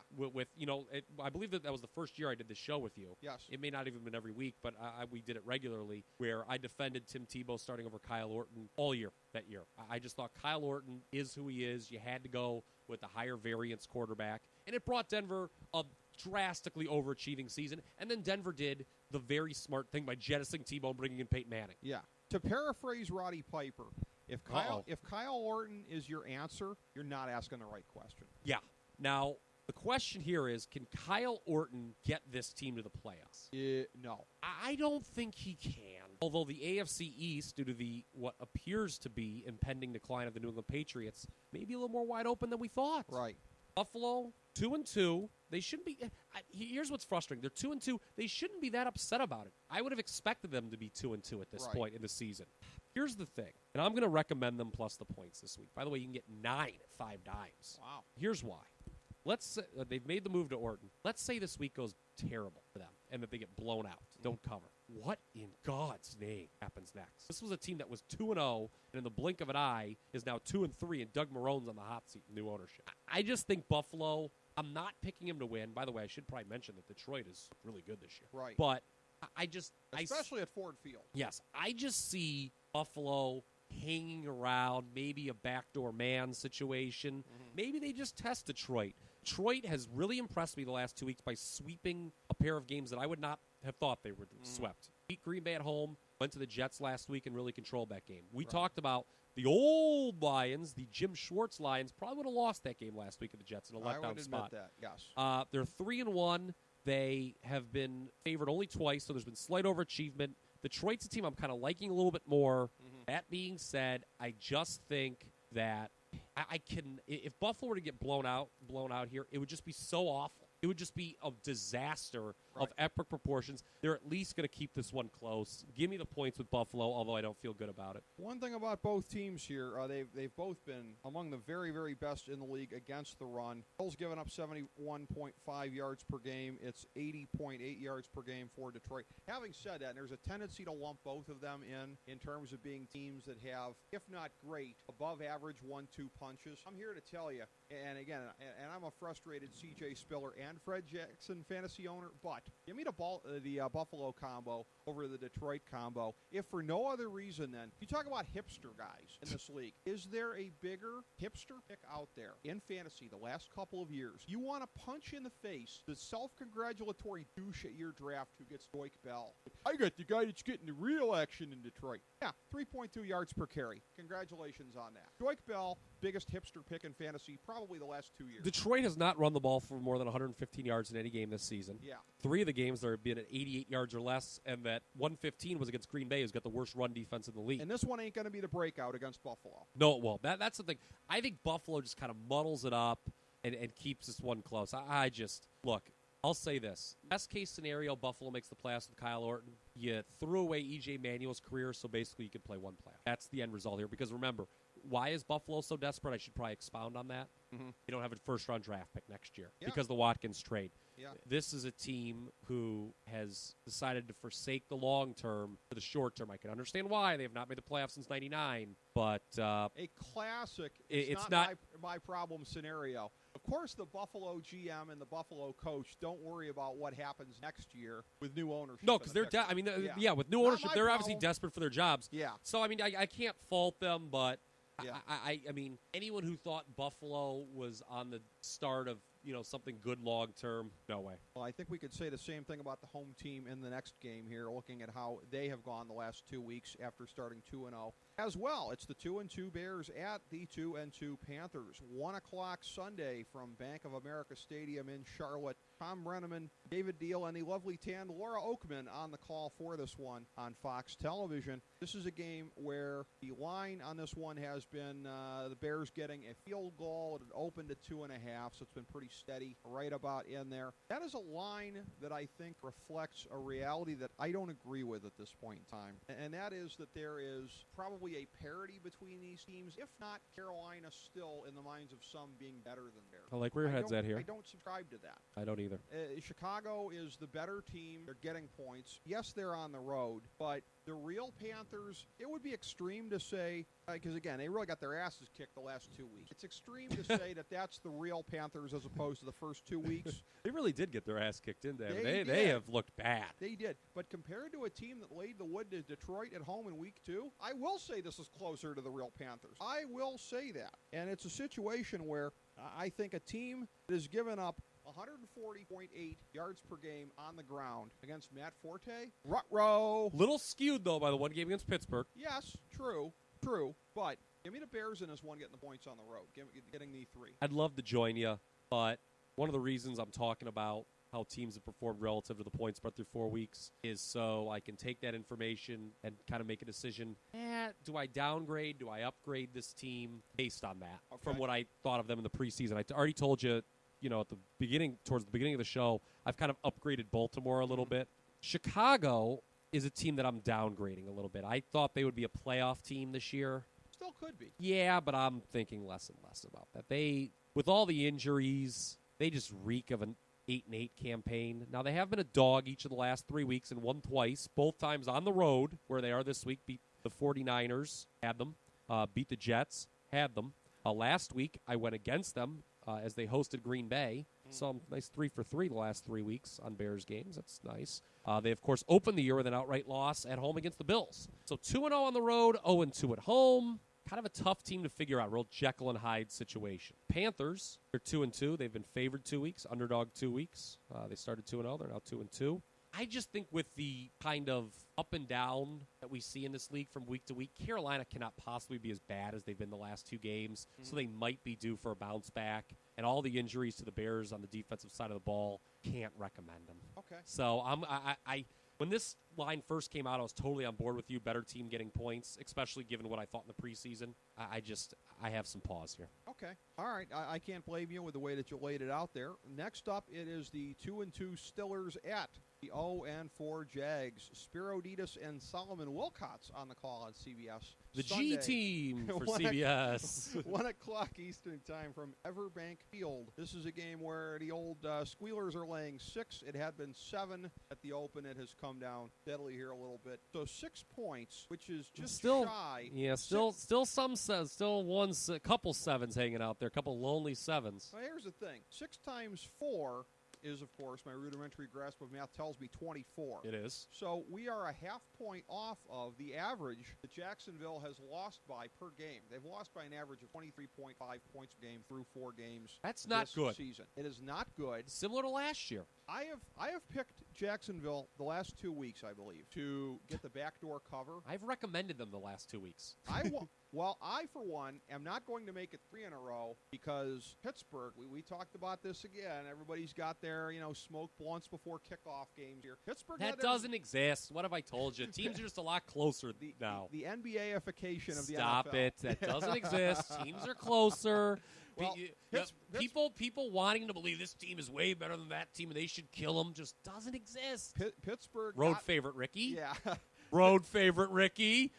I believe that was the first year I did this show with you. Yes. It may not have even been every week, but we did it regularly, where I defended Tim Tebow starting over Kyle Orton all year that year. I just thought Kyle Orton is who he is. You had to go with the higher variance quarterback, and it brought Denver a drastically overachieving season. And then Denver did the very smart thing by jettisoning Tebow and bringing in Peyton Manning. Yeah. To paraphrase Roddy Piper, if Kyle Orton is your answer, you're not asking the right question. Yeah. Now, the question here is, can Kyle Orton get this team to the playoffs? No. I don't think he can. Although the AFC East, due to what appears to be impending decline of the New England Patriots, may be a little more wide open than we thought. Right. Buffalo, 2-2. They shouldn't be. Here's what's frustrating. They're 2-2. They shouldn't be that upset about it. I would have expected them to be 2-2 at this point in the season. Here's the thing, and I'm going to recommend them plus the points this week. By the way, you can get 9 at 5 dimes. Wow. Here's why. Let's say they've made the move to Orton. Let's say this week goes terrible for them and that they get blown out, don't cover. What in God's name happens next? This was a team that was 2-0, and in the blink of an eye is now 2-3, and Doug Marone's on the hot seat in new ownership. I just think Buffalo, I'm not picking him to win. By the way, I should probably mention that Detroit is really good this year. Right. But especially at Ford Field. Yes. I just see Buffalo hanging around, maybe a backdoor man situation. Mm-hmm. Maybe they just test Detroit. Detroit has really impressed me the last 2 weeks by sweeping a pair of games that I would not have thought they were swept. Beat Green Bay at home, went to the Jets last week and really controlled that game. We talked about the old Lions, the Jim Schwartz Lions, probably would have lost that game last week at the Jets in a letdown I would spot. admit that, yes. They're 3-1. They have been favored only twice, so there's been slight overachievement. Detroit's a team I'm kind of liking a little bit more. Mm-hmm. That being said, I just think that I can. If Buffalo were to get blown out here, it would just be so awful. It would just be a disaster of epic proportions. They're at least going to keep this one close. Give me the points with Buffalo, although I don't feel good about it. One thing about both teams here, they've both been among the very, very best in the league against the run. Bill's given up 71.5 yards per game. It's 80.8 yards per game for Detroit. Having said that, there's a tendency to lump both of them in terms of being teams that have, if not great, above average 1-2 punches. I'm here to tell you, and again, and I'm a frustrated C.J. Spiller and Fred Jackson fantasy owner, but give me the Buffalo combo over the Detroit combo. If for no other reason, then you talk about hipster guys in this league. Is there a bigger hipster pick out there in fantasy the last couple of years? You want to punch in the face the self-congratulatory douche at your draft who gets Doik Bell. I got the guy that's getting the real action in Detroit. Yeah, 3.2 yards per carry. Congratulations on that. Doik Bell, biggest hipster pick in fantasy probably the last 2 years. Detroit has not run the ball for more than 115 yards in any game this season. Yeah. 3 3 of the games there have been at 88 yards or less, and that 115 was against Green Bay, who's got the worst run defense in the league. And this one ain't going to be the breakout against Buffalo. No, it won't. That's the thing. I think Buffalo just kind of muddles it up and keeps this one close. I just, look, I'll say this. Best case scenario, Buffalo makes the playoffs with Kyle Orton. You threw away E.J. Manuel's career, so basically you can play one playoff. That's the end result here. Because remember, why is Buffalo so desperate? I should probably expound on that. Mm-hmm. You don't have a first-round draft pick next year Yeah. because of the Watkins trade. Yeah. This is a team who has decided to forsake the long term for the short term. I can understand why. They have not made the playoffs since '99, but a classic. It's not my problem scenario. Of course, the Buffalo GM and the Buffalo coach don't worry about what happens next year with new ownership. No, because they're with new ownership, they're obviously desperate for their jobs. Yeah. So I mean, I can't fault them, but Yeah. I mean, anyone who thought Buffalo was on the start of something good long term, no way. Well, I think we could say the same thing about the home team in the next game here, looking at how they have gone the last 2 weeks after starting 2-0. As well, it's the 2-2 Bears at the 2-2 Panthers. 1 o'clock Sunday from Bank of America Stadium in Charlotte. Tom Brenneman, David Deal, and the lovely tan Laura Oakman on the call for this one on Fox Television. This is a game where the line on this one has been the Bears getting a field goal. It opened at 2.5, so it's been pretty steady right about in there. That is a line that I think reflects a reality that I don't agree with at this point in time, and that is that there is probably a parity between these teams, if not Carolina still in the minds of some being better than Bears. I like where your head's at here. I don't subscribe to that. I don't either. Chicago is the better team. They're getting points. Yes, they're on the road, but the real Panthers, it would be extreme to say, because again, they really got their asses kicked the last 2 weeks. It's extreme to say that that's the real Panthers as opposed to the first 2 weeks. They really did get their ass kicked in there. They They have looked bad. They did. But compared to a team that laid the wood to Detroit at home in week 2, I will say this is closer to the real Panthers. I will say that. And it's a situation where I think a team that has given up 140.8 yards per game on the ground against Matt Forte. Ruh-roh. Little skewed, though, by the one game against Pittsburgh. Yes, true. But give me the Bears in this one getting the points on the road, getting the 3. I'd love to join you, but one of the reasons I'm talking about how teams have performed relative to the points spread through 4 weeks is so I can take that information and kind of make a decision. Do I downgrade? Do I upgrade this team based on that from what I thought of them in the preseason? I already told you, at the beginning, towards the beginning of the show, I've kind of upgraded Baltimore a little bit. Chicago is a team that I'm downgrading a little bit. I thought they would be a playoff team this year. Still could be. Yeah, but I'm thinking less and less about that. They, with all the injuries, they just reek of an 8-8 campaign. Now, they have been a dog each of the last 3 weeks and won twice, both times on the road, where they are this week. Beat the 49ers, had them. Beat the Jets, had them. Last week, I went against them as they hosted Green Bay. So nice 3 for 3 the last 3 weeks on Bears games. That's nice. They, of course, opened the year with an outright loss at home against the Bills. So 2-0 on the road, 0-2 at home. Kind of a tough team to figure out, real Jekyll and Hyde situation. Panthers, they're 2-2. They've been favored 2 weeks, underdog 2 weeks. They started 2-0. They're now 2-2. I just think with the kind of up and down that we see in this league from week to week, Carolina cannot possibly be as bad as they've been the last 2 games. So they might be due for a bounce back. And all the injuries to the Bears on the defensive side of the ball, can't recommend them. Okay. So when this line first came out, I was totally on board with you. Better team getting points, especially given what I thought in the preseason. I have some pause here. Okay. All right. I can't blame you with the way that you laid it out there. Next up, it is the 2-2 Stillers at the 0-4 Jags. Spiro Ditas and Solomon Wilcots on the call on CBS. The Sunday. G team for CBS. 1 o'clock Eastern time from Everbank Field. This is a game where the old Squealers are laying 6. It had been 7 at the open. It has come down steadily here a little bit. So 6 points, which is just shy. Yeah, still a couple 7s hanging out there, a couple lonely 7s. Well, here's the thing. 6 times 4 is, of course, my rudimentary grasp of math tells me 24. It is. So we are a half point off of the average that Jacksonville has lost by per game. They've lost by an average of 23.5 points per game through 4 games. That's not good. Season. It is not good. Similar to last year. I have picked Jacksonville the last 2 weeks, I believe, to get the backdoor cover. I've recommended them the last 2 weeks. Well, I, for one, am not going to make it 3 in a row because Pittsburgh, we talked about this again. Everybody's got their, smoke blunts before kickoff games here. Pittsburgh That doesn't exist. What have I told you? Teams are just a lot closer now. The NBA-ification of the NFL. Stop it. That doesn't exist. Teams are closer. Well, people wanting to believe this team is way better than that team and they should kill them just doesn't exist. Pittsburgh. Road favorite Ricky. Yeah. Road favorite Ricky.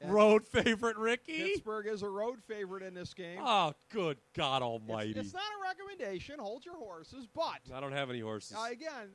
Road favorite Ricky. Pittsburgh is a road favorite in this game. Oh, good God almighty. It's not a recommendation. Hold your horses, but I don't have any horses. Again,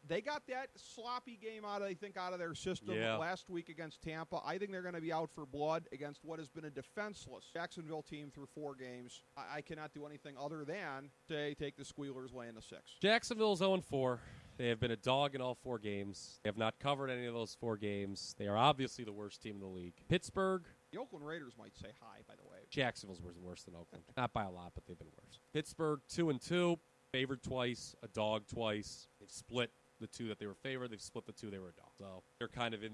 they got that sloppy game out of their system last week against Tampa. I think they're going to be out for blood against what has been a defenseless Jacksonville team through 4 games. I cannot do anything other than say take the Squealers laying the 6. Jacksonville's 0-4. They have been a dog in all 4 games. They have not covered any of those 4 games. They are obviously the worst team in the league. Pittsburgh. The Oakland Raiders might say hi, by the way. Jacksonville's worse than Oakland. Not by a lot, but they've been worse. Pittsburgh 2-2. Favored twice. A dog twice. They've split the 2 that they were favored. They've split the 2 they were a dog. So they're kind of in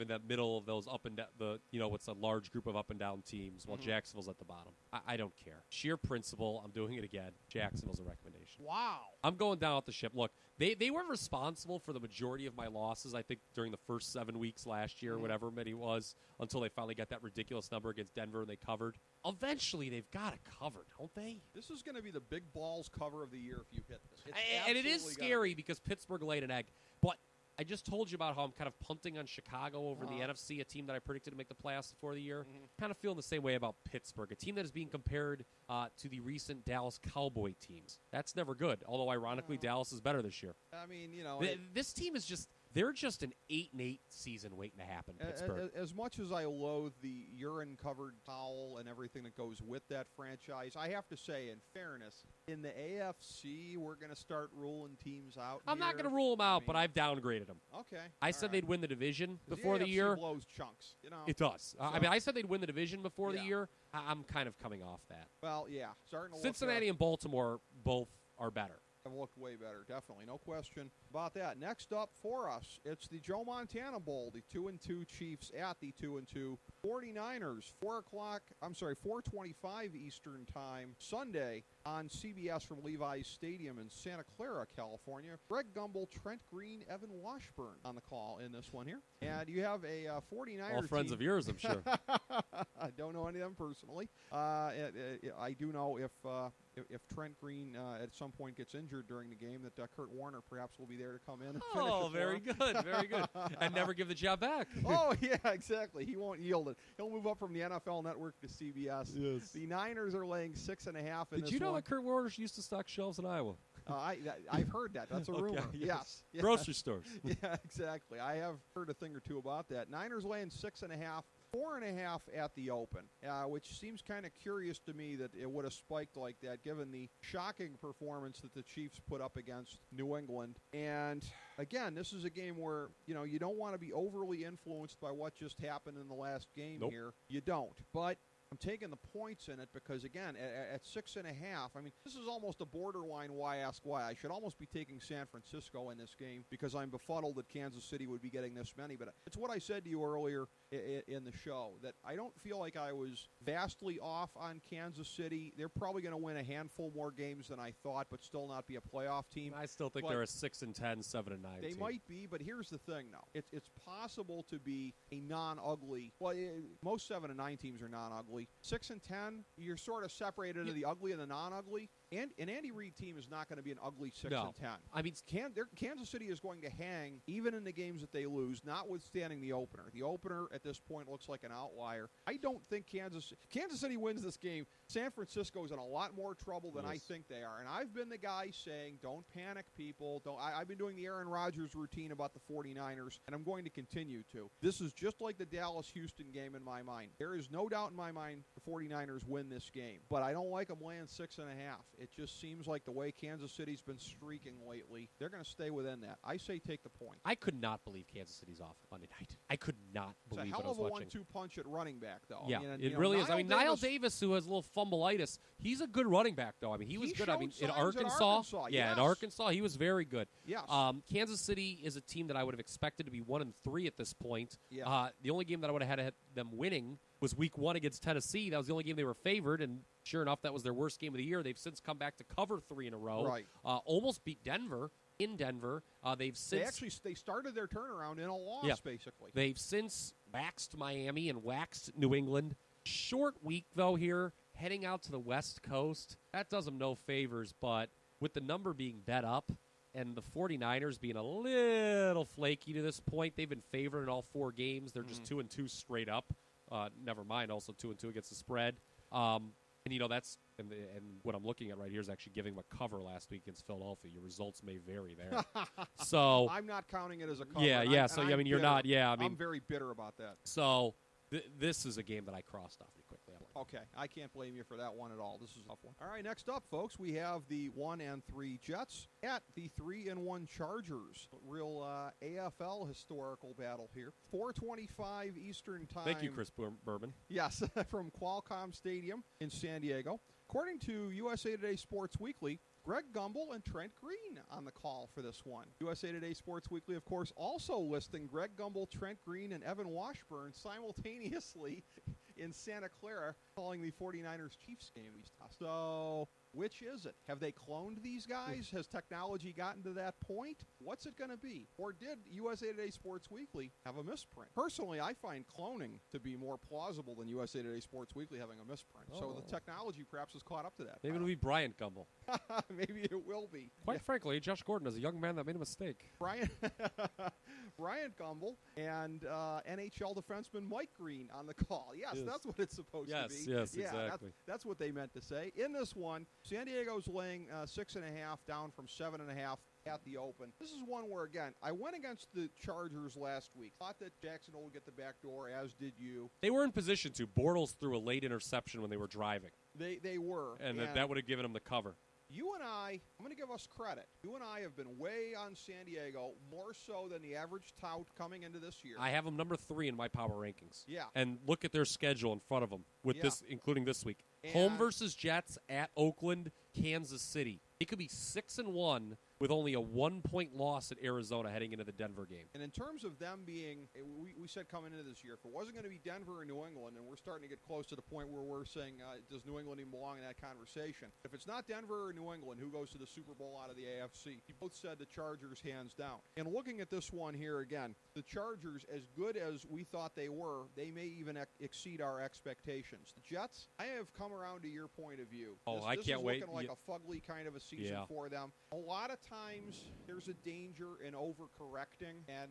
that middle of those up and down, what's a large group of up and down teams, while Jacksonville's at the bottom. I don't care. Sheer principle. I'm doing it again. Jacksonville's a recommendation. Wow. I'm going down with the ship. Look, they were responsible for the majority of my losses, I think, during the first 7 weeks last year, whatever many it was, until they finally got that ridiculous number against Denver and they covered. Eventually, they've got it covered, don't they? This is going to be the big balls cover of the year if you hit this. And it is scary because Pittsburgh laid an egg. But I just told you about how I'm kind of punting on Chicago over the NFC, a team that I predicted to make the playoffs before the year. Kind of feeling the same way about Pittsburgh, a team that is being compared to the recent Dallas Cowboy teams. That's never good, although ironically Dallas is better this year. I mean, this team is just... They're just an 8-8 season waiting to happen, Pittsburgh. As much as I loathe the urine-covered towel and everything that goes with that franchise, I have to say, in fairness, in the AFC, we're going to start ruling teams out. I'm not going to rule them out, but I've downgraded them. Okay. I said they'd win the division before the the year. blows chunks, It does. So, I said they'd win the division before the year. I'm kind of coming off that. Well, yeah. Starting to Cincinnati and Baltimore both are better. Have looked way better, definitely. No question about that. Next up for us, it's the Joe Montana Bowl. The 2-2 Chiefs at the 2-2 49ers. 4:25 Eastern Time, Sunday on CBS from Levi's Stadium in Santa Clara, California. Greg Gumbel, Trent Green, Evan Washburn on the call in this one here. And you have a 49er all friends team. of yours, I'm sure. I don't know any of them personally. I do know if Trent Green at some point gets injured during the game, that Kurt Warner perhaps will be there to come in and finish it for very him. good, very good. And never give the job back. Oh, yeah, exactly. He won't yield it. He'll move up from the NFL Network to CBS. Yes. The Niners are laying 6.5 in Did you know that Kurt Warner used to stock shelves in Iowa? I've heard that. That's a rumor. Yes. Grocery stores. Yeah, exactly. I have heard a thing or two about that. Niners laying 6.5. 4.5 at the open, which seems kind of curious to me that it would have spiked like that given the shocking performance that the Chiefs put up against New England. And again, this is a game where, you don't want to be overly influenced by what just happened in the last game here. You don't. But I'm taking the points in it because, again, at 6.5, I mean, this is almost a borderline why ask why. I should almost be taking San Francisco in this game because I'm befuddled that Kansas City would be getting this many. But it's what I said to you earlier in the show, that I don't feel like I was vastly off on Kansas City. They're probably going to win a handful more games than I thought, but still not be a playoff team. I still think they're a 6-10, 7-9 They team. might be, but here's the thing, though. It's possible to be a non-ugly. Well, most 7-9 teams are non-ugly. 6-10, you're sort of separated into the ugly and the non-ugly. And an Andy Reid team is not going to be an ugly 6-10. I mean, Kansas City is going to hang even in the games that they lose, notwithstanding the opener. The opener at this point looks like an outlier. I don't think Kansas City wins this game. San Francisco is in a lot more trouble than I think they are. And I've been the guy saying, don't panic, people. I've been doing the Aaron Rodgers routine about the 49ers, and I'm going to continue to. This is just like the Dallas-Houston game in my mind. There is no doubt in my mind the 49ers win this game. But I don't like them laying 6.5. It just seems like the way Kansas City's been streaking lately, they're going to stay within that. I say take the point. I could not believe Kansas City's off Monday night. I could not It's a believe hell what I was of a watching. 1-2 punch at running back, though. Yeah, I mean, it really is. I mean, Niall Davis, who has a little fumbleitis, he's a good running back, though. I mean, he was good. I mean, showed in signs Arkansas, yes. in Arkansas, he was very good. Yes. Kansas City is a team that I would have expected to be 1-3 at this point. Yeah. The only game that I would have had them winning was Week 1 against Tennessee. That was the only game they were favored, and sure enough, that was their worst game of the year. They've since come back to cover 3 in a row. Right. Almost beat Denver in Denver. They've since They started their turnaround in a loss, basically. They've since waxed Miami and waxed New England. Short week, though, here, heading out to the West Coast. That does them no favors, but with the number being bet up and the 49ers being a little flaky to this point, they've been favored in all 4 games. They're just 2-2 straight up. Never mind, also 2-2 against the spread. And, that's and what I'm looking at right here is actually giving them a cover last week against Philadelphia. Your results may vary there. So I'm not counting it as a cover. Yeah. So, I mean, you're not. Yeah, I mean, I'm very bitter about that. So this is a game that I crossed off pretty quickly. Okay, I can't blame you for that one at all. This is a tough one. All right, next up, folks, we have the 1-3 Jets at the 3-1 Chargers. Real AFL historical battle here. 4:25 Eastern time. Thank you, Chris Bourbon. Yes, from Qualcomm Stadium in San Diego. According to USA Today Sports Weekly, Greg Gumbel and Trent Green on the call for this one. USA Today Sports Weekly, of course, also listing Greg Gumbel, Trent Green, and Evan Washburn simultaneously in Santa Clara calling the 49ers Chiefs game. So, which is it? Have they cloned these guys? Has technology gotten to that point? What's it going to be? Or did USA Today Sports Weekly have a misprint? Personally, I find cloning to be more plausible than USA Today Sports Weekly having a misprint. So the technology perhaps has caught up to that. Maybe it'll be Bryant Gumbel. Maybe it will be. Quite frankly, Josh Gordon is a young man that made a mistake. Bryant Gumbel and NHL defenseman Mike Green on the call. Yes, that's what it's supposed to be. Yes, exactly. That's what they meant to say. In this one, San Diego's laying 6.5 down from 7.5 at the open. This is one where, again, I went against the Chargers last week. Thought that Jacksonville would get the back door, as did you. They were in position to. Bortles threw a late interception when they were driving. They were. And that would have given them the cover. You and I'm going to give us credit. You and I have been way on San Diego, more so than the average tout coming into this year. I have them number 3 in my power rankings. Yeah. And look at their schedule in front of them, with this, including this week. Home versus Jets at Oakland, Kansas City. It could be 6-1 with only a 1-point loss at Arizona heading into the Denver game. And in terms of them being, we said coming into this year, if it wasn't going to be Denver or New England, and we're starting to get close to the point where we're saying, does New England even belong in that conversation? If it's not Denver or New England, who goes to the Super Bowl out of the AFC? You both said the Chargers hands down. And looking at this one here again, the Chargers, as good as we thought they were, they may even exceed our expectations. The Jets, I have come around to your point of view. I can't wait. This is looking like a fugly kind of a season for them. A lot of times there's a danger in overcorrecting, and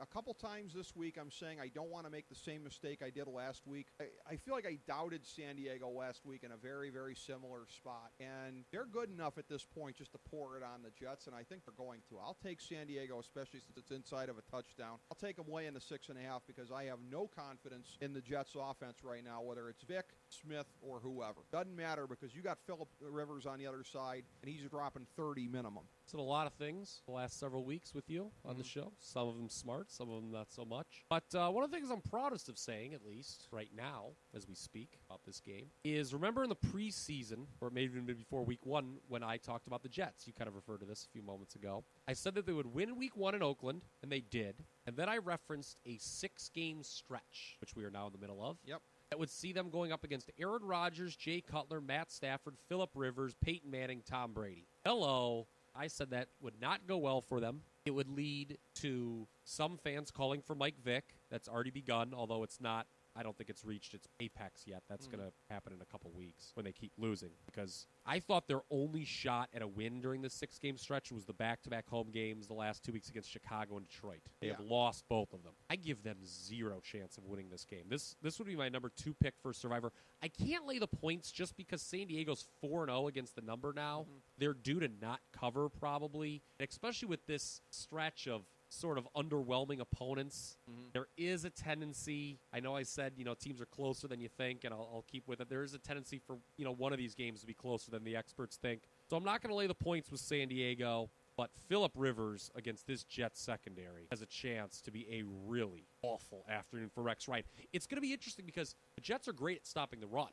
a couple times this week I'm saying I don't want to make the same mistake I did last week. I feel like I doubted San Diego last week in a very, very similar spot, and they're good enough at this point just to pour it on the Jets, and I think they're going to. I'll take San Diego, especially since it's inside of a touchdown. I'll take them laying the 6.5 because I have no confidence in the Jets offense right now, whether it's Vic, Smith, or whoever. Doesn't matter because you got Phillip Rivers on the other side, and he's dropping 30 minimum. Said a lot of things the last several weeks with you on the show. Some of them smart, some of them not so much. But one of the things I'm proudest of saying, at least right now as we speak about this game, is remember in the preseason, or maybe even before week 1, when I talked about the Jets, you kind of referred to this a few moments ago. I said that they would win week 1 in Oakland, and they did. And then I referenced a 6-game stretch, which we are now in the middle of. Yep. That would see them going up against Aaron Rodgers, Jay Cutler, Matt Stafford, Phillip Rivers, Peyton Manning, Tom Brady. Hello. I said that would not go well for them. It would lead to some fans calling for Mike Vick. That's already begun, although it's not. I don't think it's reached its apex yet. That's going to happen in a couple weeks when they keep losing. Because I thought their only shot at a win during this 6-game stretch was the back-to-back home games the last 2 weeks against Chicago and Detroit. They have lost both of them. I give them zero chance of winning this game. This would be my number 2 pick for Survivor. I can't lay the points just because San Diego's 4-0 against the number now. They're due to not cover probably, especially with this stretch of sort of underwhelming opponents. There is a tendency, I know I said, teams are closer than you think, and I'll keep with it. There is a tendency for, one of these games to be closer than the experts think. So I'm not going to lay the points with San Diego, But Phillip Rivers against this Jets secondary has a chance to be a really awful afternoon for Rex Ryan. It's going to be interesting because the Jets are great at stopping the run,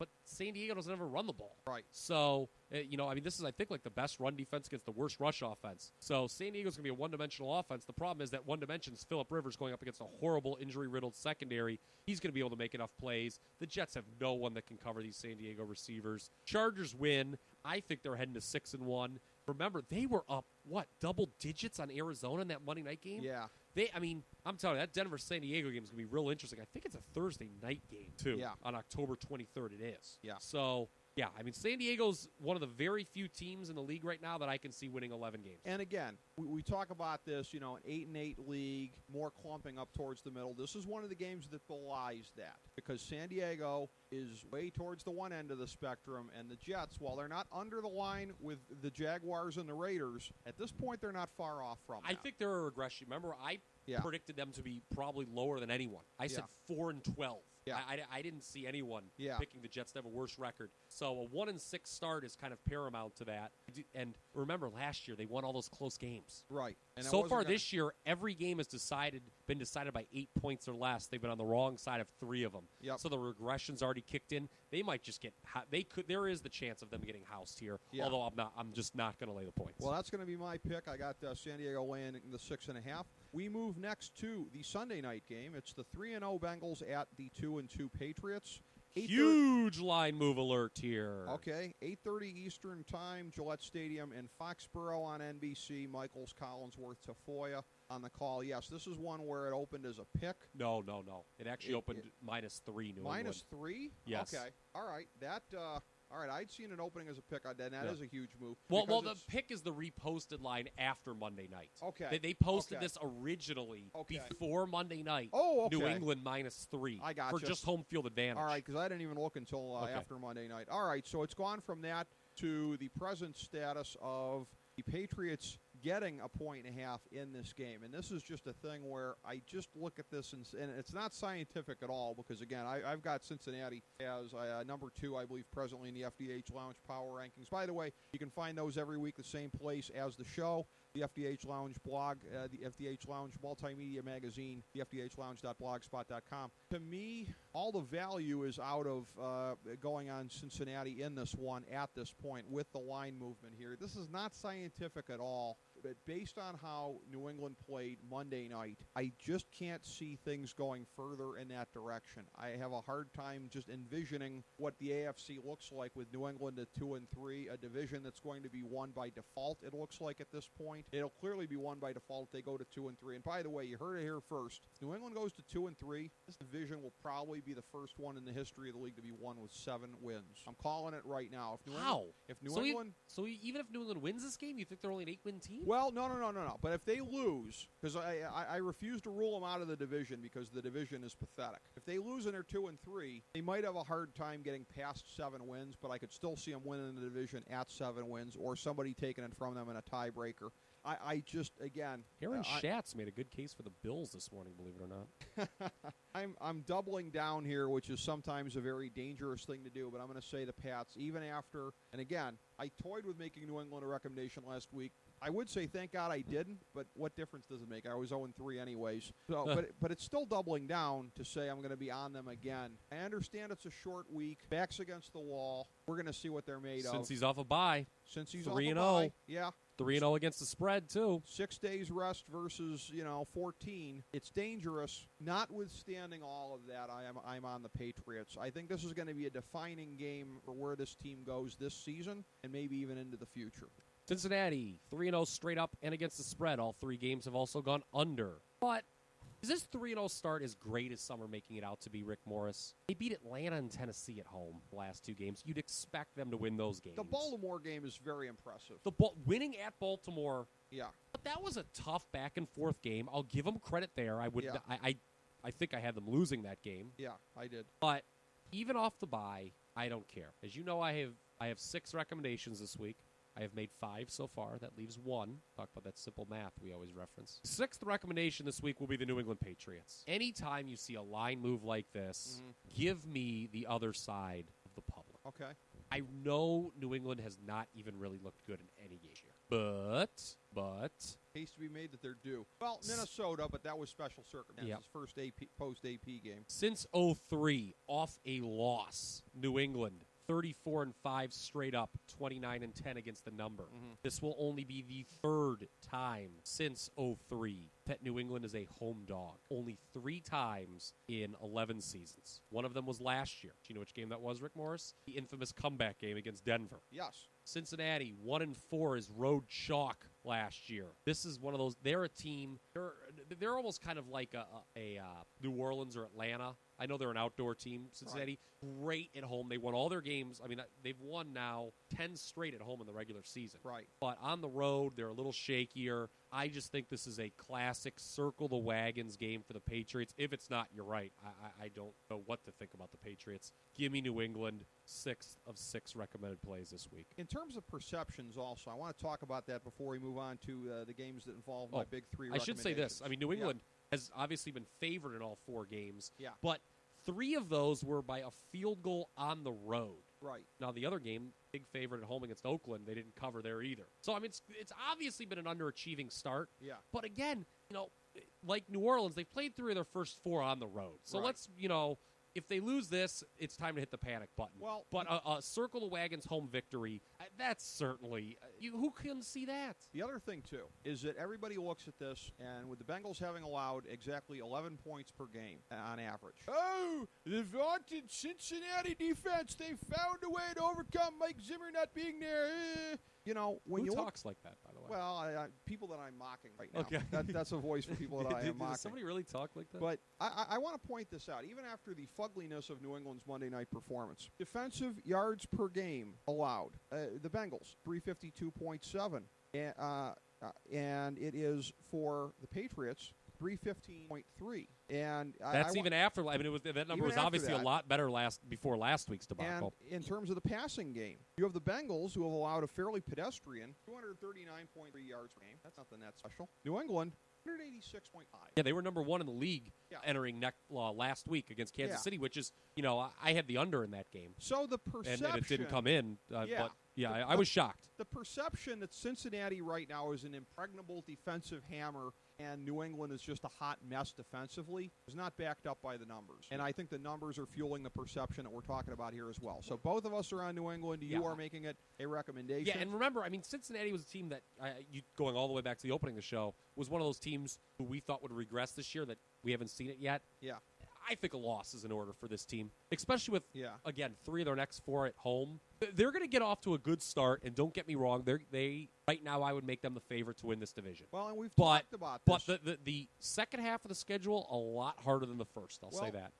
but San Diego doesn't ever run the ball. Right. So, this is, I think, like the best run defense against the worst rush offense. So San Diego's going to be a one-dimensional offense. The problem is that one dimension is Phillip Rivers going up against a horrible injury-riddled secondary. He's going to be able to make enough plays. The Jets have no one that can cover these San Diego receivers. Chargers win. I think they're heading to 6-1. Remember, they were up, double digits on Arizona in that Monday night game? Yeah. I'm telling you, that Denver-San Diego game is going to be real interesting. I think it's a Thursday night game, too. Yeah. On October 23rd, it is. Yeah. So, yeah, San Diego's one of the very few teams in the league right now that I can see winning 11 games. And again, we talk about this, an 8-8 league, more clumping up towards the middle. This is one of the games that belies that because San Diego is way towards the one end of the spectrum, and the Jets, while they're not under the line with the Jaguars and the Raiders, at this point they're not far off from I that. think they're a regression. Remember, I predicted them to be probably lower than anyone. I said 4-12. Yeah. I didn't see anyone Yeah. picking the Jets to have a worse record. So a 1-6 start is kind of paramount to that. And remember, last year they won all those close games. Right. And So far this year, every game has been decided by 8 points or less. They've been on the wrong side of 3 of them. Yep. So the regression's already kicked in. They might just get. There is the chance of them getting housed here. Yeah. Although I'm just not going to lay the points. Well, that's going to be my pick. I got San Diego laying the 6.5. We move next to the Sunday night game. It's the 3-0 Bengals at the 2-2 Patriots. Huge line move alert here. Okay, 8:30 Eastern Time, Gillette Stadium in Foxborough on NBC. Michaels, Collinsworth, Tafoya on the call. Yes, this is one where it opened as a pick. No. It actually opened -3 New England. -3? Yes. Okay. All right. All right, I'd seen an opening as a pick, and that is a huge move. Well, the pick is the reposted line after Monday night. Okay. They posted this originally before Monday night. Oh, okay. New England -3. I gotcha. For just home field advantage. All right, because I didn't even look until after Monday night. All right, so it's gone from that to the present status of the Patriots getting a 1.5 in this game. And this is just a thing where I just look at this, and it's not scientific at all because, again, I've got Cincinnati as number 2, I believe, presently in the FDH Lounge Power Rankings. By the way, you can find those every week the same place as the show, the FDH Lounge blog, the FDH Lounge multimedia magazine, the FDHLounge.blogspot.com. To me, all the value is out of going on Cincinnati in this one at this point with the line movement here. This is not scientific at all. But based on how New England played Monday night, I just can't see things going further in that direction. I have a hard time just envisioning what the AFC looks like with New England at 2-3, a division that's going to be won by default, it looks like at this point. It'll clearly be won by default if they go to 2-3. And by the way, you heard it here first. If New England goes to 2-3, this division will probably be the first one in the history of the league to be won with 7 wins. I'm calling it right now. So even if New England wins this game, you think they're only an 8-win team? Well, no. But if they lose, because I refuse to rule them out of the division because the division is pathetic. If they lose and they're 2-3, they might have a hard time getting past 7 wins, but I could still see them winning the division at 7 wins or somebody taking it from them in a tiebreaker. I just, again... Aaron Schatz made a good case for the Bills this morning, believe it or not. I'm doubling down here, which is sometimes a very dangerous thing to do, but I'm going to say the Pats, even after... And again, I toyed with making New England a recommendation last week. I would say thank God I didn't, but what difference does it make? I was 0-3 anyways. So, but it's still doubling down to say I'm going to be on them again. I understand it's a short week. Backs against the wall. We're going to see what they're made of. Since he's off a bye. 3-0. Yeah. 3-0 against the spread, too. 6 days rest versus, 14. It's dangerous. Notwithstanding all of that, I'm on the Patriots. I think this is going to be a defining game for where this team goes this season and maybe even into the future. Cincinnati, 3-0 straight up and against the spread. All 3 games have also gone under. But is this 3-0 start as great as some are making it out to be, Rick Morris? They beat Atlanta and Tennessee at home the last 2 games. You'd expect them to win those games. The Baltimore game is very impressive. Winning at Baltimore. Yeah. But that was a tough back-and-forth game. I'll give them credit there. I think I had them losing that game. Yeah, I did. But even off the bye, I don't care. As you know, I have 6 recommendations this week. I have made 5 so far. That leaves 1. Talk about that simple math we always reference. 6th recommendation this week will be the New England Patriots. Anytime you see a line move like this, give me the other side of the public. Okay. I know New England has not even really looked good in any game here. But Case to be made that they're due. Well, Minnesota, but that was special circumstances. Yep. First post-AP game. since '03, off a loss, New England 34-5 straight up, 29-10 against the number. This will only be the third time since '03 that New England is a home dog. Only 3 times in 11 seasons. One of them was last year. Do you know which game that was, Rick Morris? The infamous comeback game against Denver. Yes. Cincinnati 1-4 is road chalk last year. This is one of those. They're a team. They're almost kind of like a New Orleans or Atlanta. I know they're an outdoor team. Cincinnati, great at home. They won all their games. I mean, they've won now 10 straight at home in the regular season. Right. But on the road, they're a little shakier. I just think this is a classic circle the wagons game for the Patriots. If it's not, you're right. I don't know what to think about the Patriots. Give me New England, 6 of 6 recommended plays this week. In terms of perceptions also, I want to talk about that before we move on to the games that involve my big 3 I should say this. recommendations. I mean, New England has obviously been favored in all 4 games. Yeah. But 3 of those were by a field goal on the road. Right. Now, the other game, big favorite at home against Oakland, they didn't cover there either. So, I mean, it's obviously been an underachieving start. Yeah. But again, like New Orleans, they've played 3 of their first 4 on the road. So Right. let's, if they lose this, it's time to hit the panic button. Well, but a circle the wagons home victory, that's certainly who can see that? The other thing, too, is that everybody looks at this, and with the Bengals having allowed exactly 11 points per game on average. Oh, the vaunted Cincinnati defense, they found a way to overcome Mike Zimmer not being there. When Who you talks like that, by the way? Well, people that I'm mocking right now. Okay. That's a voice for people that I am mocking. Does somebody really talk like that? But I want to point this out. Even after the fugliness of New England's Monday night performance, defensive yards per game allowed. The Bengals, 352.7. And it is for the Patriots, 315.3. And that's even after. I mean, that number was obviously a lot better before last week's debacle. And in terms of the passing game, you have the Bengals, who have allowed a fairly pedestrian 239.3 yards per game. That's nothing that special. New England, 186.5. Yeah, they were number 1 in the league entering last week against Kansas City, which is, I had the under in that game. So the perception... And it didn't come in, but I was shocked. The perception that Cincinnati right now is an impregnable defensive hammer and New England is just a hot mess defensively is not backed up by the numbers. And I think the numbers are fueling the perception that we're talking about here as well. So both of us are on New England. You are making it a recommendation. Yeah, and remember, I mean, Cincinnati was a team that, going all the way back to the opening of the show, was one of those teams who we thought would regress this year that we haven't seen it yet. Yeah. I think a loss is in order for this team, especially with, Yeah. again, 3 of their next 4 at home. They're going to get off to a good start, and don't get me wrong, they right now I would make them the favorite to win this division. Well, and we've talked about this. But the second half of the schedule, a lot harder than the first, I'll say that.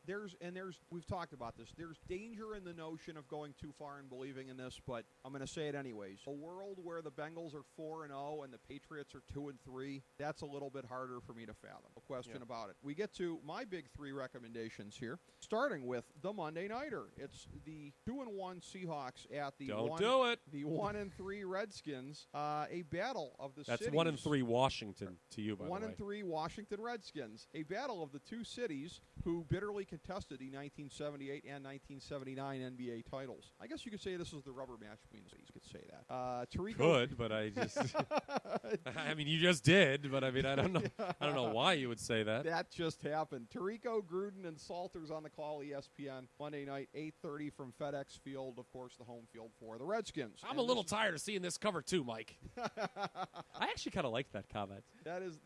We've talked about this. There's danger in the notion of going too far and believing in this, but I'm going to say it anyways. A world where the Bengals are 4-0 and the Patriots are 2-3, that's a little bit harder for me to fathom. No question about it. We get to my big 3 recommendations here, starting with the Monday Nighter. It's the 2-1 Seahawks at the Don't do it. The 1-3 Redskins. A battle of the That's cities. 1-3 Washington to you, by the way. 1-3 Washington Redskins. A battle of the 2 cities who bitterly contested the 1978 and 1979 NBA titles. I guess you could say this is the rubber match between the cities. You could say that. Tarico. Could, but I just. I mean, you just did, but I mean, I don't know. I don't know why you would say that. That just happened. Tarico, Gruden, and Salters on the call. ESPN Monday night, 8:30 from FedEx Field. Of course, the home field for the Redskins. I'm a little tired of seeing this cover too, Mike. I actually kind of like that comment. That is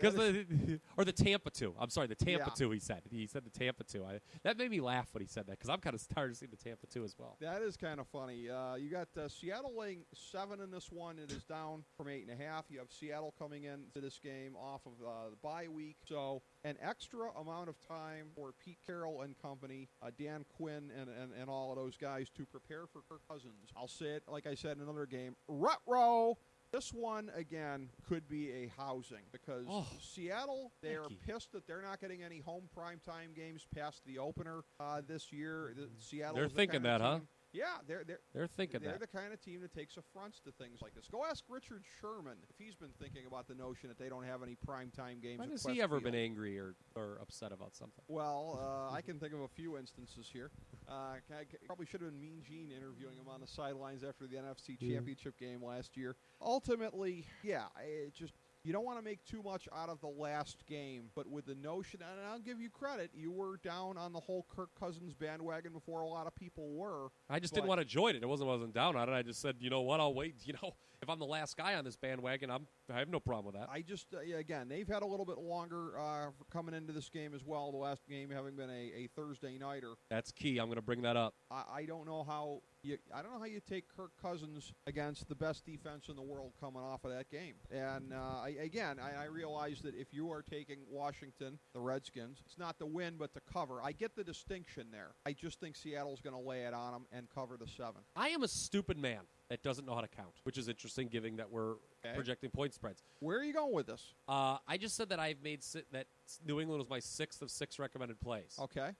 or the Tampa 2. I'm sorry, the Tampa Yeah. 2. He said the Tampa 2. That made me laugh when he said that because I'm kind of tired of seeing the Tampa 2 as well. That is kind of funny. You got Seattle laying 7 in this one. It is down from 8.5. You have Seattle coming into this game off of the bye week. So an extra amount of time for Pete Carroll and company, Dan Quinn and all of those guys to prepare for Kirk Cousins. I'll say it like I said in another game. Ruh-roh! This one, again, could be a housing because Seattle, they are pissed that they're not getting any home primetime games past the opener this year. Seattle They're is the thinking kind of that, huh? team Yeah, They're thinking they're that. the kind of team that takes affronts to things like this. Go ask Richard Sherman if he's been thinking about the notion that they don't have any primetime games. When at has he ever been Questfield. angry or upset about something? Well, I can think of a few instances here. I probably should have been Mean Gene interviewing him on the sidelines after the NFC Championship game last year. Ultimately, yeah, it just... You don't want to make too much out of the last game, but with the notion, and I'll give you credit, you were down on the whole Kirk Cousins bandwagon before a lot of people were. I just didn't want to join it. It wasn't down on it. I just said, you know what, I'll wait. You know, if I'm the last guy on this bandwagon, I have no problem with that. I just, again, they've had a little bit longer for coming into this game as well, the last game having been a Thursday nighter. That's key. I'm going to bring that up. I don't know how you take Kirk Cousins against the best defense in the world coming off of that game. And I realize that if you are taking Washington, the Redskins, it's not to win but to cover. I get the distinction there. I just think Seattle's going to lay it on them and cover the 7. I am a stupid man that doesn't know how to count, which is interesting given that we're projecting point spreads. Where are you going with this? I just said that I've made that New England was my 6th of 6 recommended plays. Okay.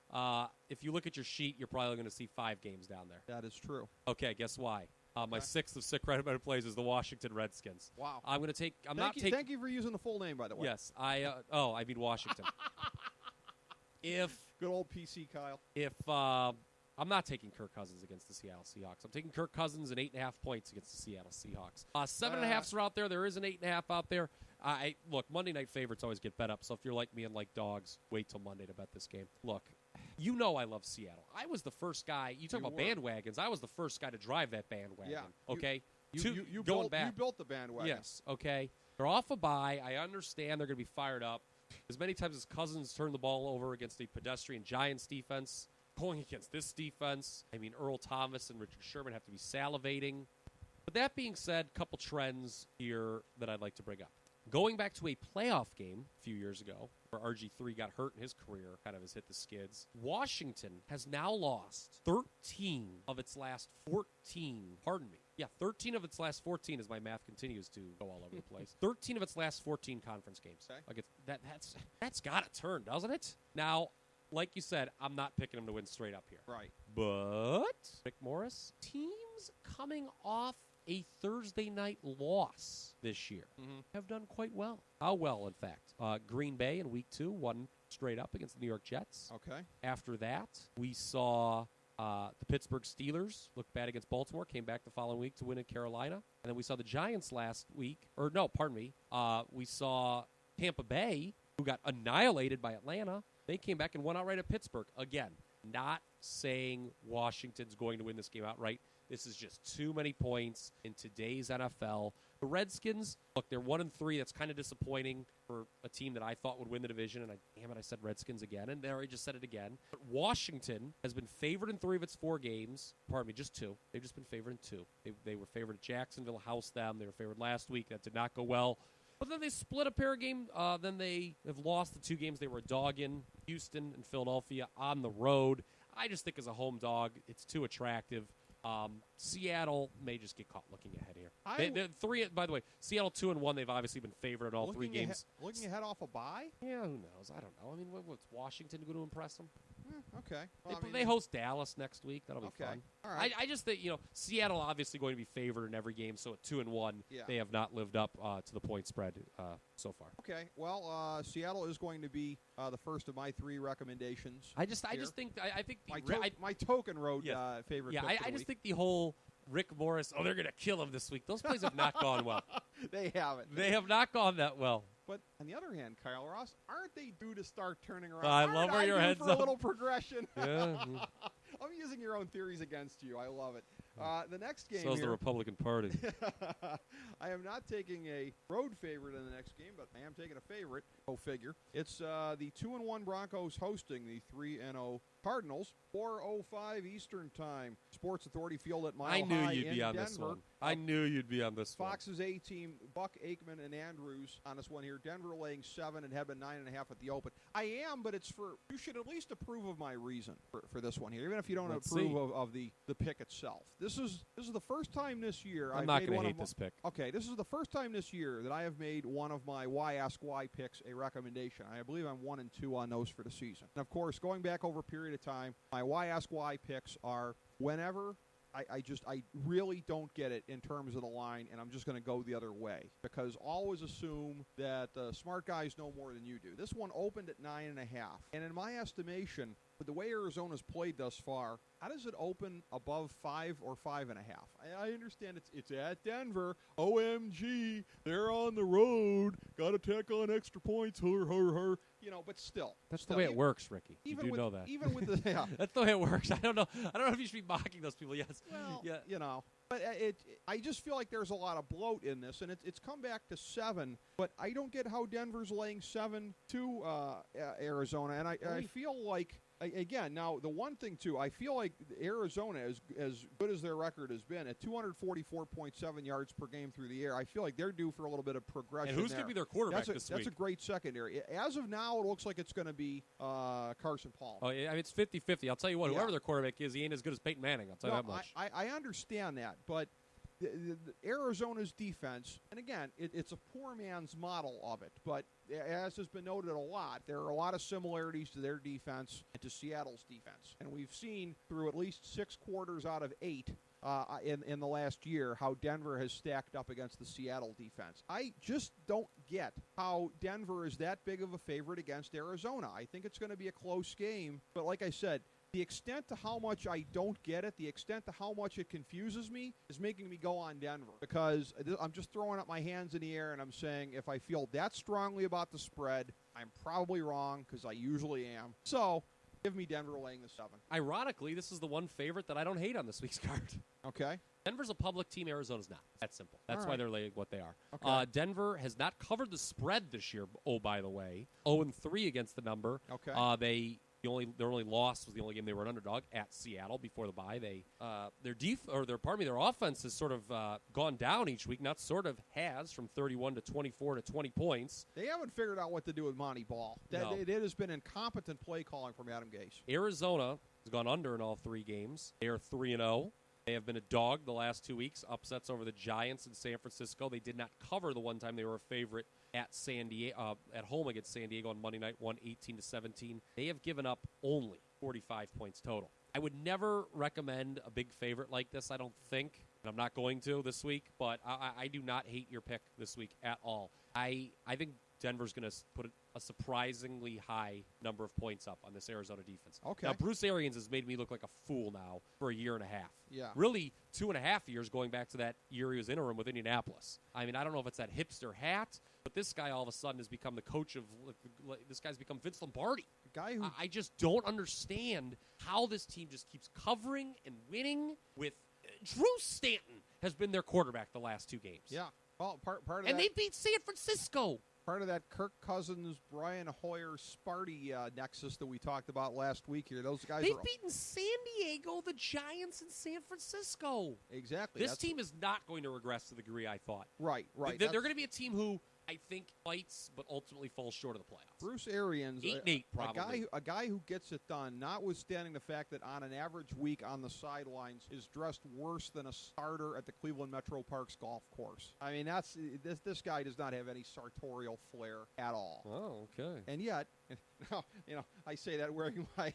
If you look at your sheet, you're probably going to see 5 games down there. That is true. Okay, guess why? My 6th of 6 recommended plays is the Washington Redskins. Wow. I'm going to take. Thank you for using the full name, by the way. Yes, I mean Washington. Good old PC Kyle. If I'm not taking Kirk Cousins against the Seattle Seahawks. I'm taking Kirk Cousins and 8.5 points against the Seattle Seahawks. 7.5s are out there. There is an 8.5 out there. Look, Monday night favorites always get bet up. So if you're like me and like dogs, wait till Monday to bet this game. Look, you know I love Seattle. I was the first guy. You talk about bandwagons. I was the first guy to drive that bandwagon. Yeah. Okay. You going back. You built the bandwagon. Yes. Okay. They're off a bye. I understand they're going to be fired up. As many times as Cousins turned the ball over against a pedestrian Giants defense, going against this defense, I mean, Earl Thomas and Richard Sherman have to be salivating. But that being said, a couple trends here that I'd like to bring up. Going back to a playoff game a few years ago, where RG3 got hurt in his career, kind of has hit the skids, Washington has now lost 13 of its last 14. Pardon me. Yeah, 13 of its last 14, as my math continues to go all over the place. 13 of its last 14 conference games. Okay. Like that's got to turn, doesn't it? Now, like you said, I'm not picking them to win straight up here. Right. But, Rick Morris, teams coming off a Thursday night loss this year have done quite well. How well, in fact? Green Bay in Week 2 won straight up against the New York Jets. Okay. After that, we saw the Pittsburgh Steelers look bad against Baltimore, came back the following week to win in Carolina. And then we saw the Giants last week. We saw Tampa Bay, who got annihilated by Atlanta. They came back and won outright at Pittsburgh. Again, not saying Washington's going to win this game outright. This is just too many points in today's NFL. The Redskins, look, they're 1-3. That's kind of disappointing for a team that I thought would win the division. And I said Redskins again. And there I just said it again. But Washington has been favored in 3 of its 4 games. Pardon me, just 2. They've just been favored in 2. They were favored at Jacksonville, housed them. They were favored last week. That did not go well. But then they split a pair of games. Then they have lost the 2 games they were a dog in, Houston and Philadelphia, on the road. I just think as a home dog, it's too attractive. Seattle may just get caught looking ahead here. They're 3. By the way, Seattle 2-1. They've obviously been favored in all 3 games. Looking ahead off a bye? Yeah, who knows? I don't know. I mean, what's Washington going to impress them? Okay. Well, They host Dallas next week. That'll be fun. All right. I just think, Seattle obviously going to be favored in every game, so at 2-1, they have not lived up to the point spread so far. Okay. Well, Seattle is going to be the first of my 3 recommendations. I just think my token road favorite. Yeah, pick I just think the whole Rick Morris, they're going to kill him this week. Those plays have not gone well. They haven't. They have not gone that well. But on the other hand, Kyle Ross, aren't they due to start turning around? I love where your head's for up. A little progression. Yeah. I'm using your own theories against you. I love it. The next game. So's the Republican Party. I am not taking a road favorite in the next game, but I am taking a favorite. Go figure. It's the 2-1 Broncos hosting the 3-0 Cardinals. 4:05 Eastern Time. Sports Authority Field at Mile High in Denver. I knew you'd be on this one. I knew you'd be on this one. Fox's A-team, Buck, Aikman, and Andrews on this one here. Denver laying 7 and have been 9.5 at the open. I am, but you should at least approve of my reason for this one here, even if you don't approve of the pick itself. This is the first time this year I'm not going to hate this pick. Okay, this is the first time this year that I have made one of my Why Ask Why picks a recommendation. I believe I'm 1-2 on those for the season. And of course, going back over a period of time, my Why Ask Why picks are whenever I really don't get it in terms of the line, and I'm just going to go the other way because always assume that smart guys know more than you do. This one opened at 9.5, and in my estimation, with the way Arizona's played thus far, how does it open above 5 or 5.5? I understand it's at Denver. OMG, they're on the road. Got to tack on extra points. But still. That's the way it works, Ricky. You do know that. Even with the That's the way it works. I don't know if you should be mocking those people. Yes. Well, yeah. But I just feel like there's a lot of bloat in this, and it's come back to 7. But I don't get how Denver's laying 7 to Arizona, and I feel like. Again, now, the one thing, too, I feel like Arizona, as good as their record has been, at 244.7 yards per game through the air, I feel like they're due for a little bit of progression. And who's going to be their quarterback this week? That's a great secondary. As of now, it looks like it's going to be Carson Palmer. Oh, yeah, I mean, it's 50-50. I'll tell you what, whoever their quarterback is, he ain't as good as Peyton Manning. I'll tell you that much. I understand that, but the Arizona's defense, and again, it's a poor man's model of it, but as has been noted a lot, there are a lot of similarities to their defense and to Seattle's defense. And we've seen through at least 6 quarters out of 8 in the last year how Denver has stacked up against the Seattle defense. I just don't get how Denver is that big of a favorite against Arizona. I think it's going to be a close game, but like I said, the extent to how much I don't get it, the extent to how much it confuses me, is making me go on Denver. Because I'm just throwing up my hands in the air and I'm saying if I feel that strongly about the spread, I'm probably wrong because I usually am. So, give me Denver laying the 7. Ironically, this is the one favorite that I don't hate on this week's card. Okay. Denver's a public team. Arizona's not. That's simple. That's why they're laying what they are. Okay. Denver has not covered the spread this year, by the way. 0-3 against the number. Okay. Their only loss was the only game they were an underdog at Seattle before the bye. Their offense has sort of gone down each week. Not sort of has from 31 to 24 to 20 points. They haven't figured out what to do with Monty Ball. It has been incompetent play calling from Adam Gase. Arizona has gone under in all 3 games. They are 3-0. They have been a dog the last 2 weeks. Upsets over the Giants in San Francisco. They did not cover the one time they were a favorite at San Diego, at home against San Diego on Monday night, won 18-17. They have given up only 45 points total. I would never recommend a big favorite like this, I don't think, and I'm not going to this week, but I do not hate your pick this week at all. I think Denver's going to put a surprisingly high number of points up on this Arizona defense. Okay. Now, Bruce Arians has made me look like a fool now for a year and a half. Yeah. Really, 2.5 years going back to that year he was interim with Indianapolis. I mean, I don't know if it's that hipster hat, but this guy all of a sudden has become the coach of – this guy's become Vince Lombardi. Guy who I just don't understand how this team just keeps covering and winning with Drew Stanton has been their quarterback the last 2 games. Yeah. Well, part of and that, they beat San Francisco. Part of that Kirk Cousins, Brian Hoyer, Sparty nexus that we talked about last week here. Those guys They've beaten San Diego, the Giants, and San Francisco. Exactly. This team is not going to regress to the degree I thought. Right. They're going to be a team who I think fights, but ultimately falls short of the playoffs. Bruce Arians, 8-8 probably. A guy who gets it done, notwithstanding the fact that on an average week on the sidelines is dressed worse than a starter at the Cleveland Metro Parks golf course. I mean, this guy does not have any sartorial flair at all. Oh, okay. And yet, I say that wearing my,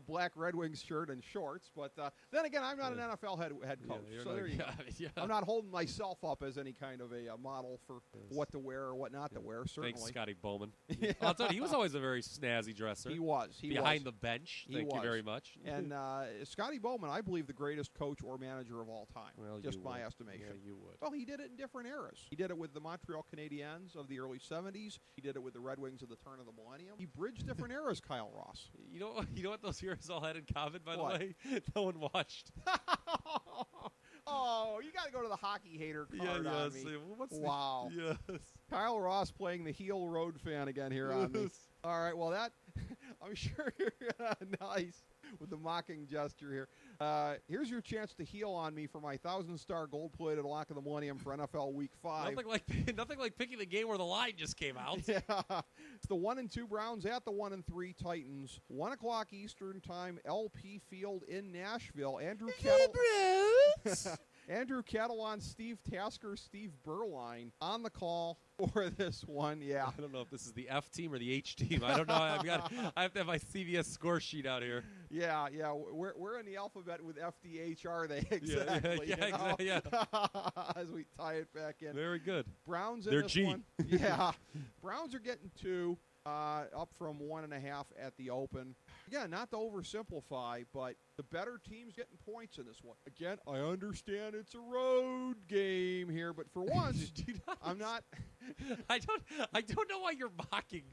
black Red Wings shirt and shorts, but then again, I'm not an NFL head coach, so there you go. Yeah. I'm not holding myself up as any kind of a model for what to wear or what not to wear, certainly. Thanks, Scotty Bowman. Yeah. I'll tell you, he was always a very snazzy dresser. He was. Behind the bench. Thank you very much. And Scotty Bowman, I believe, the greatest coach or manager of all time. Well, just my estimation. Yeah, you would. Well, he did it in different eras. He did it with the Montreal Canadiens of the early 70s. He did it with the Red Wings of the turn of the millennium. He bridged different eras, Kyle Ross. You know what those heroes all had in common, by What? the way? No one watched. Oh, you got to go to the hockey hater card on me. Wow. Yes. Kyle Ross playing the heel road fan again here on me. All right, well, that, I'm sure you're nice with the mocking gesture here. Here's your chance to heel on me for my 1,000-star gold-plated lock of the millennium for NFL Week 5. Nothing like picking the game where the line just came out. Yeah. It's the 1-2 Browns at the 1-3 Titans. 1 o'clock Eastern Time, LP Field in Nashville. Andrew Kettle on Steve Tasker, Steve Berline on the call for this one. Yeah. I don't know if this is the F team or the H team. I don't know. I have to have my CBS score sheet out here. Yeah. We're in the alphabet with FDH, are they? Exactly. Yeah. As we tie it back in. Very good. Browns in They're this G. one. Yeah. Browns are getting 2, up from 1.5 at the open. Again, not to oversimplify, but the better team's getting points in this one. Again, I understand it's a road game here, but for once, I'm not. I don't know why you're mocking,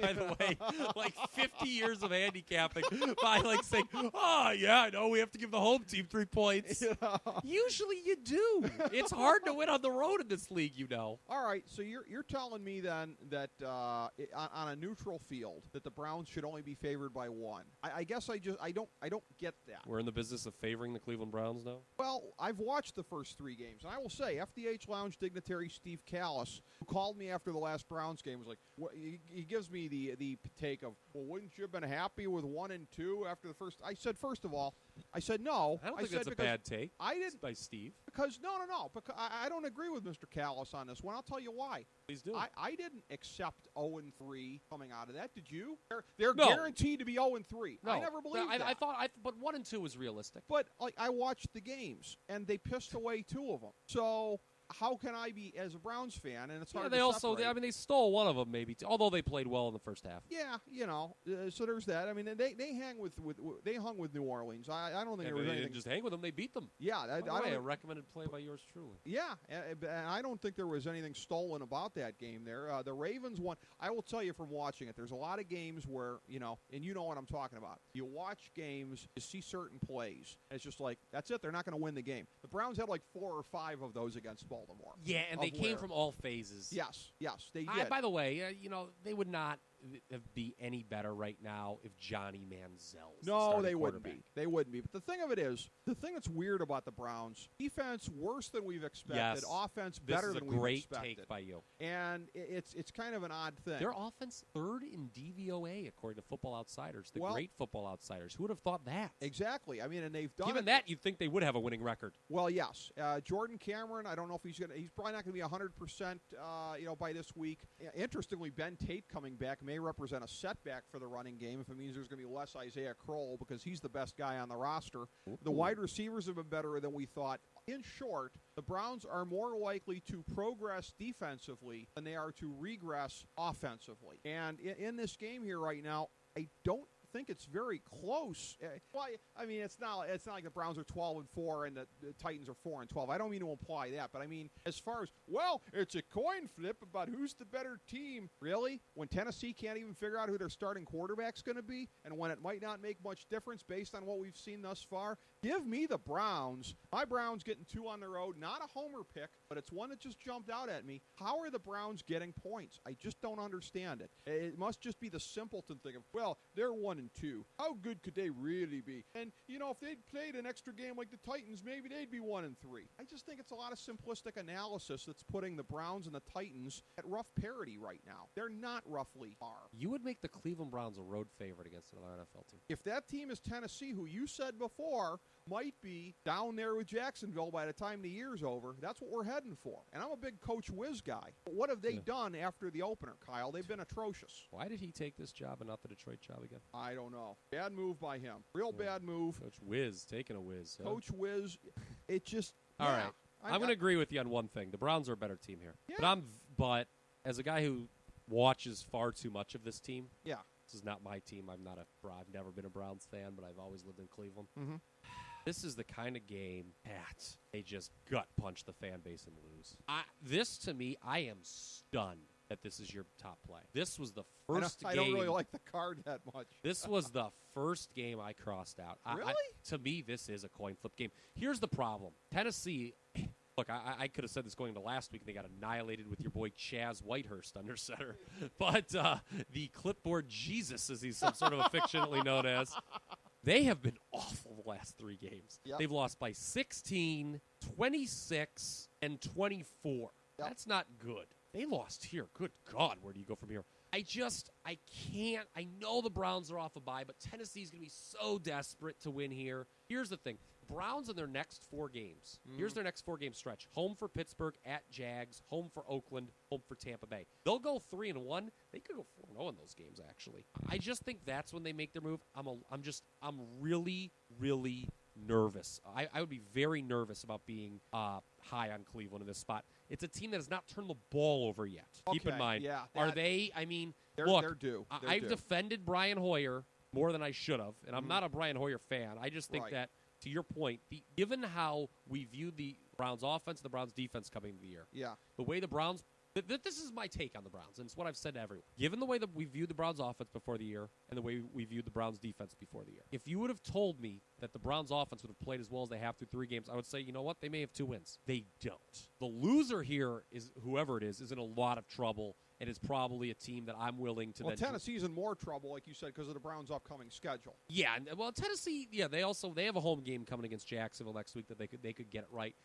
by the way, like 50 years of handicapping by like saying, oh, yeah, I know we have to give the home team 3 points. Usually you do. It's hard to win on the road in this league, you know. All right, so you're telling me then that on a neutral field that the Browns should only be favored by 1. I guess I don't get that. We're in the business of favoring the Cleveland Browns now? Well, I've watched the first 3 games, and I will say FDH Lounge dignitary Steve Callis, who called me after the last Browns game, was like, he gives me the take of, well, wouldn't you have been happy with 1 and 2 after the first? I said, first of all, no. I don't think that's a bad take. I didn't by Steve. Because no. Because I don't agree with Mr. Callis on this one. I'll tell you why. Please do. I didn't accept 0-3 coming out of that. Did you? They're No. guaranteed to be 0-3. No. I never believed that. I thought, but 1 and 2 was realistic. But like I watched the games, and they pissed away 2 of them. So how can I be, as a Browns fan, and it's hard they to also, separate. they stole one of them maybe, although they played well in the first half. Yeah, so there's that. I mean, they hung with New Orleans. I don't think there was They anything. didn't just hang with them; they beat them. Yeah, I don't. A recommended play by yours truly. Yeah, and I don't think there was anything stolen about that game there. The Ravens won. I will tell you from watching it, there's a lot of games where, and you know what I'm talking about. You watch games, you see certain plays, and it's just like, that's it. They're not going to win the game. The Browns had like 4 or 5 of those against Baltimore. Yeah, and they came from all phases. Yes, they did. By the way, they would not be any better right now if Johnny Manziel. No, they wouldn't be. They wouldn't be. But the thing of it is, the thing that's weird about the Browns, defense worse than we've expected, yes. Offense better than we've expected. This is a great take by you. And it's kind of an odd thing. Their offense 3rd in DVOA according to Football Outsiders, the great Football Outsiders. Who would have thought that? Exactly. I mean, and they've done Given that, you'd think they would have a winning record. Well, yes. Jordan Cameron, I don't know if he's probably not going to be 100%, by this week. Interestingly, Ben Tate coming back may represent a setback for the running game if it means there's going to be less Isaiah Crowell because he's the best guy on the roster. Ooh. The wide receivers have been better than we thought. In short, the Browns are more likely to progress defensively than they are to regress offensively. And in this game here right now, I don't think it's very close. Well, I mean, it's not like the Browns are 12-4 and the Titans are 4-12. I don't mean to imply that, but I mean, as far as, it's a coin flip about who's the better team. Really? When Tennessee can't even figure out who their starting quarterback's going to be, and when it might not make much difference based on what we've seen thus far, give me the Browns. My Browns getting 2 on the road. Not a homer pick, but it's one that just jumped out at me. How are the Browns getting points? I just don't understand it. It must just be the simpleton thing of, they're 1-2. How good could they really be? And, if they'd played an extra game like the Titans, maybe they'd be 1-3. I just think it's a lot of simplistic analysis that's putting the Browns and the Titans at rough parity right now. They're not roughly par. You would make the Cleveland Browns a road favorite against another NFL team. If that team is Tennessee, who you said before might be down there with Jacksonville by the time the year's over, that's what we're heading for. And I'm a big Coach Wiz guy. But what have they done after the opener, Kyle? They've been atrocious. Why did he take this job and not the Detroit job again? I don't know. Bad move by him. Real bad move. Coach Wiz, taking a whiz. Huh? Coach Wiz, it just... All right. I'm going to agree with you on one thing. The Browns are a better team here. Yeah. But as a guy who watches far too much of this team, yeah, this is not my team. I've never been a Browns fan, but I've always lived in Cleveland. Mm-hmm. This is the kind of game that they just gut punch the fan base and lose. This, to me, I am stunned that this is your top play. This was the first game. I don't really like the card that much. This was the first game I crossed out. Really? To me, this is a coin flip game. Here's the problem. Tennessee... Look, I could have said this going into last week, and they got annihilated with your boy Chaz Whitehurst under center. But the clipboard Jesus, as he's some sort of affectionately known as, they have been awful the last 3 games. Yep. They've lost by 16, 26, and 24. Yep. That's not good. They lost here. Good God, where do you go from here? I can't. I know the Browns are off a bye, but Tennessee's going to be so desperate to win here. Here's the thing. Browns in their next 4 games. Here's their next 4-game stretch. Home for Pittsburgh, at Jags, home for Oakland, home for Tampa Bay. They'll go 3-1. They could go 4-0 in those games, actually. I just think that's when they make their move. I'm really, really nervous. I would be very nervous about being high on Cleveland in this spot. It's a team that has not turned the ball over yet. Okay, Keep in mind. yeah, Are they, I mean, they're due. I've defended Brian Hoyer more than I should have, and I'm not a Brian Hoyer fan. I just think that, to your point, given how we view the Browns offense and the Browns defense coming into the year, the way the Browns this is my take on the Browns, and it's what I've said to everyone. Given the way that we viewed the Browns offense before the year and the way we viewed the Browns defense before the year, if you would have told me that the Browns offense would have played as well as they have through 3 games, I would say, you know what, they may have 2 wins. They don't. The loser here is whoever it is in a lot of trouble, and is probably a team that I'm willing to. Well, Tennessee's in more trouble, like you said, because of the Browns' upcoming schedule. Yeah, well, Tennessee, they have a home game coming against Jacksonville next week that they could get it right.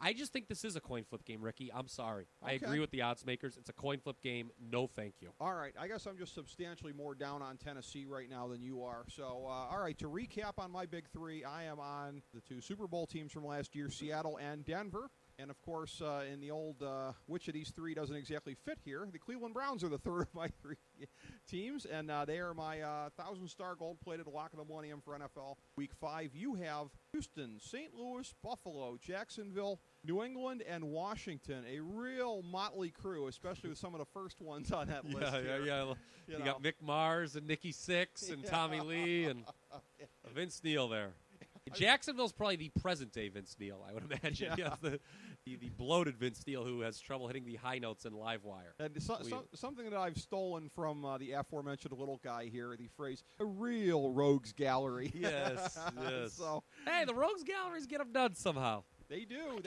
I just think this is a coin flip game, Ricky. I'm sorry. Okay. I agree with the odds makers. It's a coin flip game. No, thank you. All right, I guess I'm just substantially more down on Tennessee right now than you are. So, all right, to recap on my big 3, I am on the 2 Super Bowl teams from last year, Seattle and Denver. And, of course, in the old which of these 3 doesn't exactly fit here, the Cleveland Browns are the 3rd of my 3 teams, and they are my 1,000-star gold-plated lock of the millennium for NFL Week 5. You have Houston, St. Louis, Buffalo, Jacksonville, New England, and Washington, a real motley crew, especially with some of the first ones on that list here. Yeah. You got Mick Mars and Nikki Sixx and Tommy Lee and Vince Neil there. Jacksonville's probably the present-day Vince Neil, I would imagine. Yes, the bloated Vince Neil who has trouble hitting the high notes in Livewire. And something that I've stolen from the aforementioned little guy here, the phrase, a real rogues gallery. Yes, yes. So, hey, the rogues galleries get them done somehow. They do.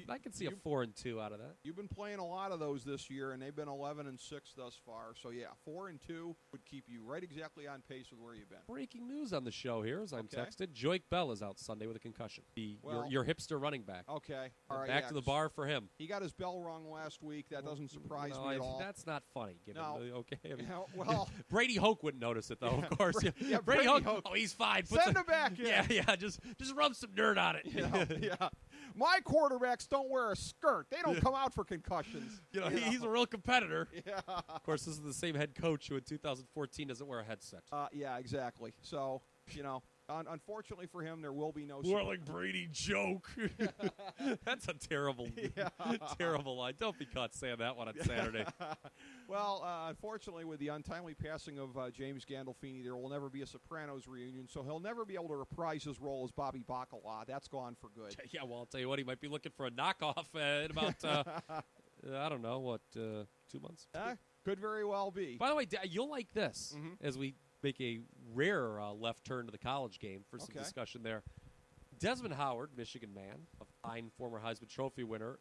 I can see a 4-2 out of that. You've been playing a lot of those this year, and they've been 11-6 thus far. So, 4-2 would keep you right exactly on pace with where you've been. Breaking news on the show here as I'm texted. Joik Bell is out Sunday with a concussion. Your hipster running back. Okay. All right. Back to the bar for him. He got his bell rung last week. That doesn't surprise me at all. That's not funny. Okay. I mean, well, Brady Hoke wouldn't notice it, though, of course. Brady Hoke. Oh, he's fine. Send him back. Yeah. Just rub some dirt on it. Yeah. My quarterbacks don't wear a skirt. They don't come out for concussions. He's a real competitor. Yeah. Of course, this is the same head coach who in 2014 doesn't wear a headset. Yeah, exactly. So, unfortunately for him, there will be no. More like Brady joke. That's a terrible line. Don't be caught saying that one on Saturday. Well, unfortunately, with the untimely passing of James Gandolfini, there will never be a Sopranos reunion, so he'll never be able to reprise his role as Bobby Bacala. That's gone for good. Yeah, well, I'll tell you what, he might be looking for a knockoff in about, I don't know, 2 months? Could very well be. By the way, you'll like this as we make a rare left turn to the college game for some discussion there. Desmond Howard, Michigan man, a fine former Heisman Trophy winner.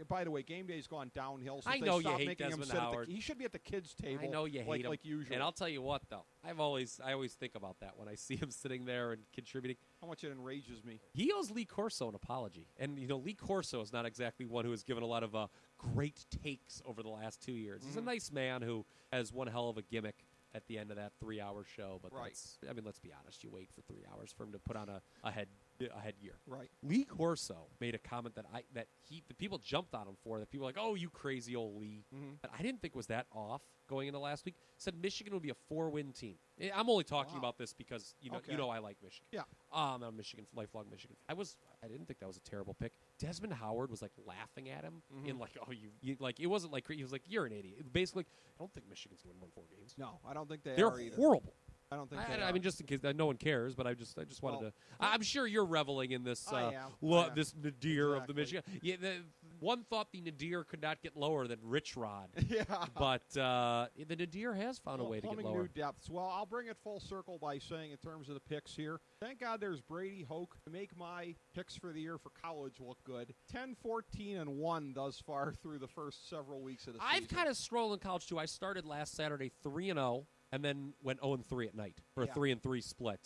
By the way, game day's gone downhill. Since I know they you hate making Desmond him Howard. He should be at the kids' table. I know you hate him, like usual. And I'll tell you what, though, I always think about that when I see him sitting there and contributing. How much it enrages me. He owes Lee Corso an apology, and Lee Corso is not exactly one who has given a lot of great takes over the last 2 years. He's a nice man who has one hell of a gimmick at the end of that 3-hour show, but let's be honest. You wait for 3 hours for him to put on a headgear. Right. Lee Corso made a comment that the people jumped on him for. That people were like, oh, you crazy old Lee. That I didn't think was that off going into last week. Said Michigan would be a 4-win team. I'm only talking about this because you know I like Michigan. Yeah. I'm a lifelong Michigan. I didn't think that was a terrible pick. Desmond Howard was like laughing at him in like, oh, you like, it wasn't like he was like, you're an idiot. Basically, I don't think Michigan's going to win 4 games. No, I don't think they're are either. Horrible. I don't think I mean, just in case no one cares, but I just wanted to. I'm sure you're reveling in this. This nadir of the Michigan. Yeah, one thought the nadir could not get lower than Rich Rod. Yeah, but the nadir has found a way to get lower. New depths. Well, I'll bring it full circle by saying, in terms of the picks here, thank God there's Brady Hoke to make my picks for the year for college look good. 10-14-1 thus far through the first several weeks of the season. I've kind of strolled in college too. I started last Saturday 3-0. And then went 0-3 at night for a 3-3 split.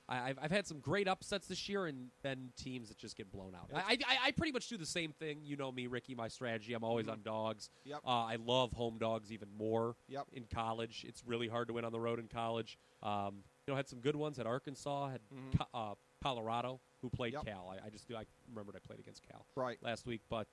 I've had some great upsets this year, and then teams that just get blown out. I pretty much do the same thing. You know me, Ricky. My strategy. I'm always on dogs. Yep. I love home dogs even more. Yep. In college, it's really hard to win on the road in college. Had some good ones. Had Arkansas. Had Colorado, who played Yep. Cal. I remembered I played against Cal Right. last week, but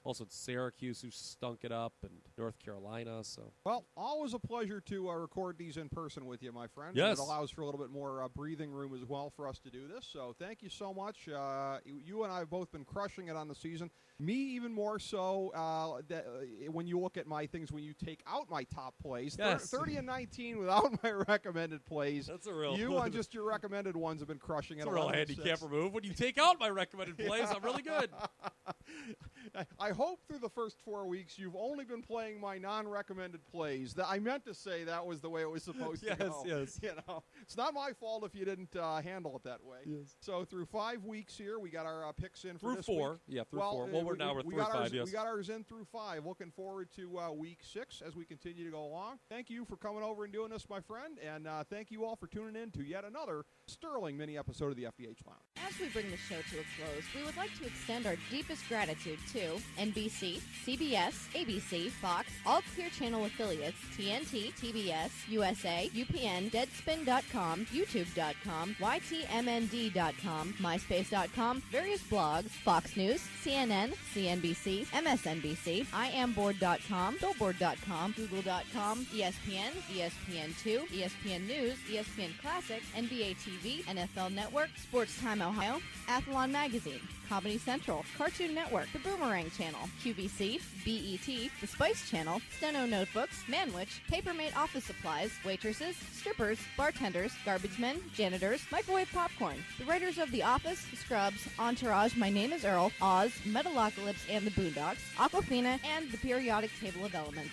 also Syracuse, who stunk it up, and North Carolina. So, Well, always a pleasure to record these in person with you, my friend. Yes. And it allows for a little bit more breathing room as well for us to do this. So thank you so much. You and I have both been crushing it on the season. Me even more so when you look at my things, when you take out my top plays. Yes. 30 and 19 without my recommended plays. that's a real You on just your recommended ones have been crushing it. that's a real 11 and 6. handicapper move. When you take out my recommended plays, I'm really good. I hope through the first 4 weeks you've only been playing my non-recommended plays. That I meant to say that was the way it was supposed to go. Yes. You know, it's not my fault if you didn't handle it that way. Yes. So through 5 weeks here, we got our picks in for Through this 4. week. Yeah, through Well, 4. Well, we're we through got 5, ours, yes. We got ours in through 5. Looking forward to week 6 as we continue to go along. Thank you for coming over and doing this, my friend, and thank you all for tuning in to yet another sterling mini episode of the FDH Lounge. As we bring the show to a close, we would like to extend our deepest gratitude to NBC, CBS, ABC, Fox, all Clear Channel affiliates, TNT, TBS, USA, UPN, Deadspin.com, YouTube.com, YTMND.com, MySpace.com, various blogs, Fox News, CNN, CNBC, MSNBC, IamBoard.com, Billboard.com, Google.com, ESPN, ESPN2, ESPN News, ESPN Classic, NBA TV, NFL Network, Sports Time Ohio, Athlon Magazine, Comedy Central, Cartoon Network, The Boomerang Channel, QVC, BET, The Spice Channel, Steno Notebooks, Manwich, Papermate Office Supplies, waitresses, strippers, bartenders, garbage men, janitors, microwave popcorn, the writers of The Office, Scrubs, Entourage, My Name is Earl, Oz, Metalocalypse and the Boondocks, Aquafina, and the Periodic Table of Elements.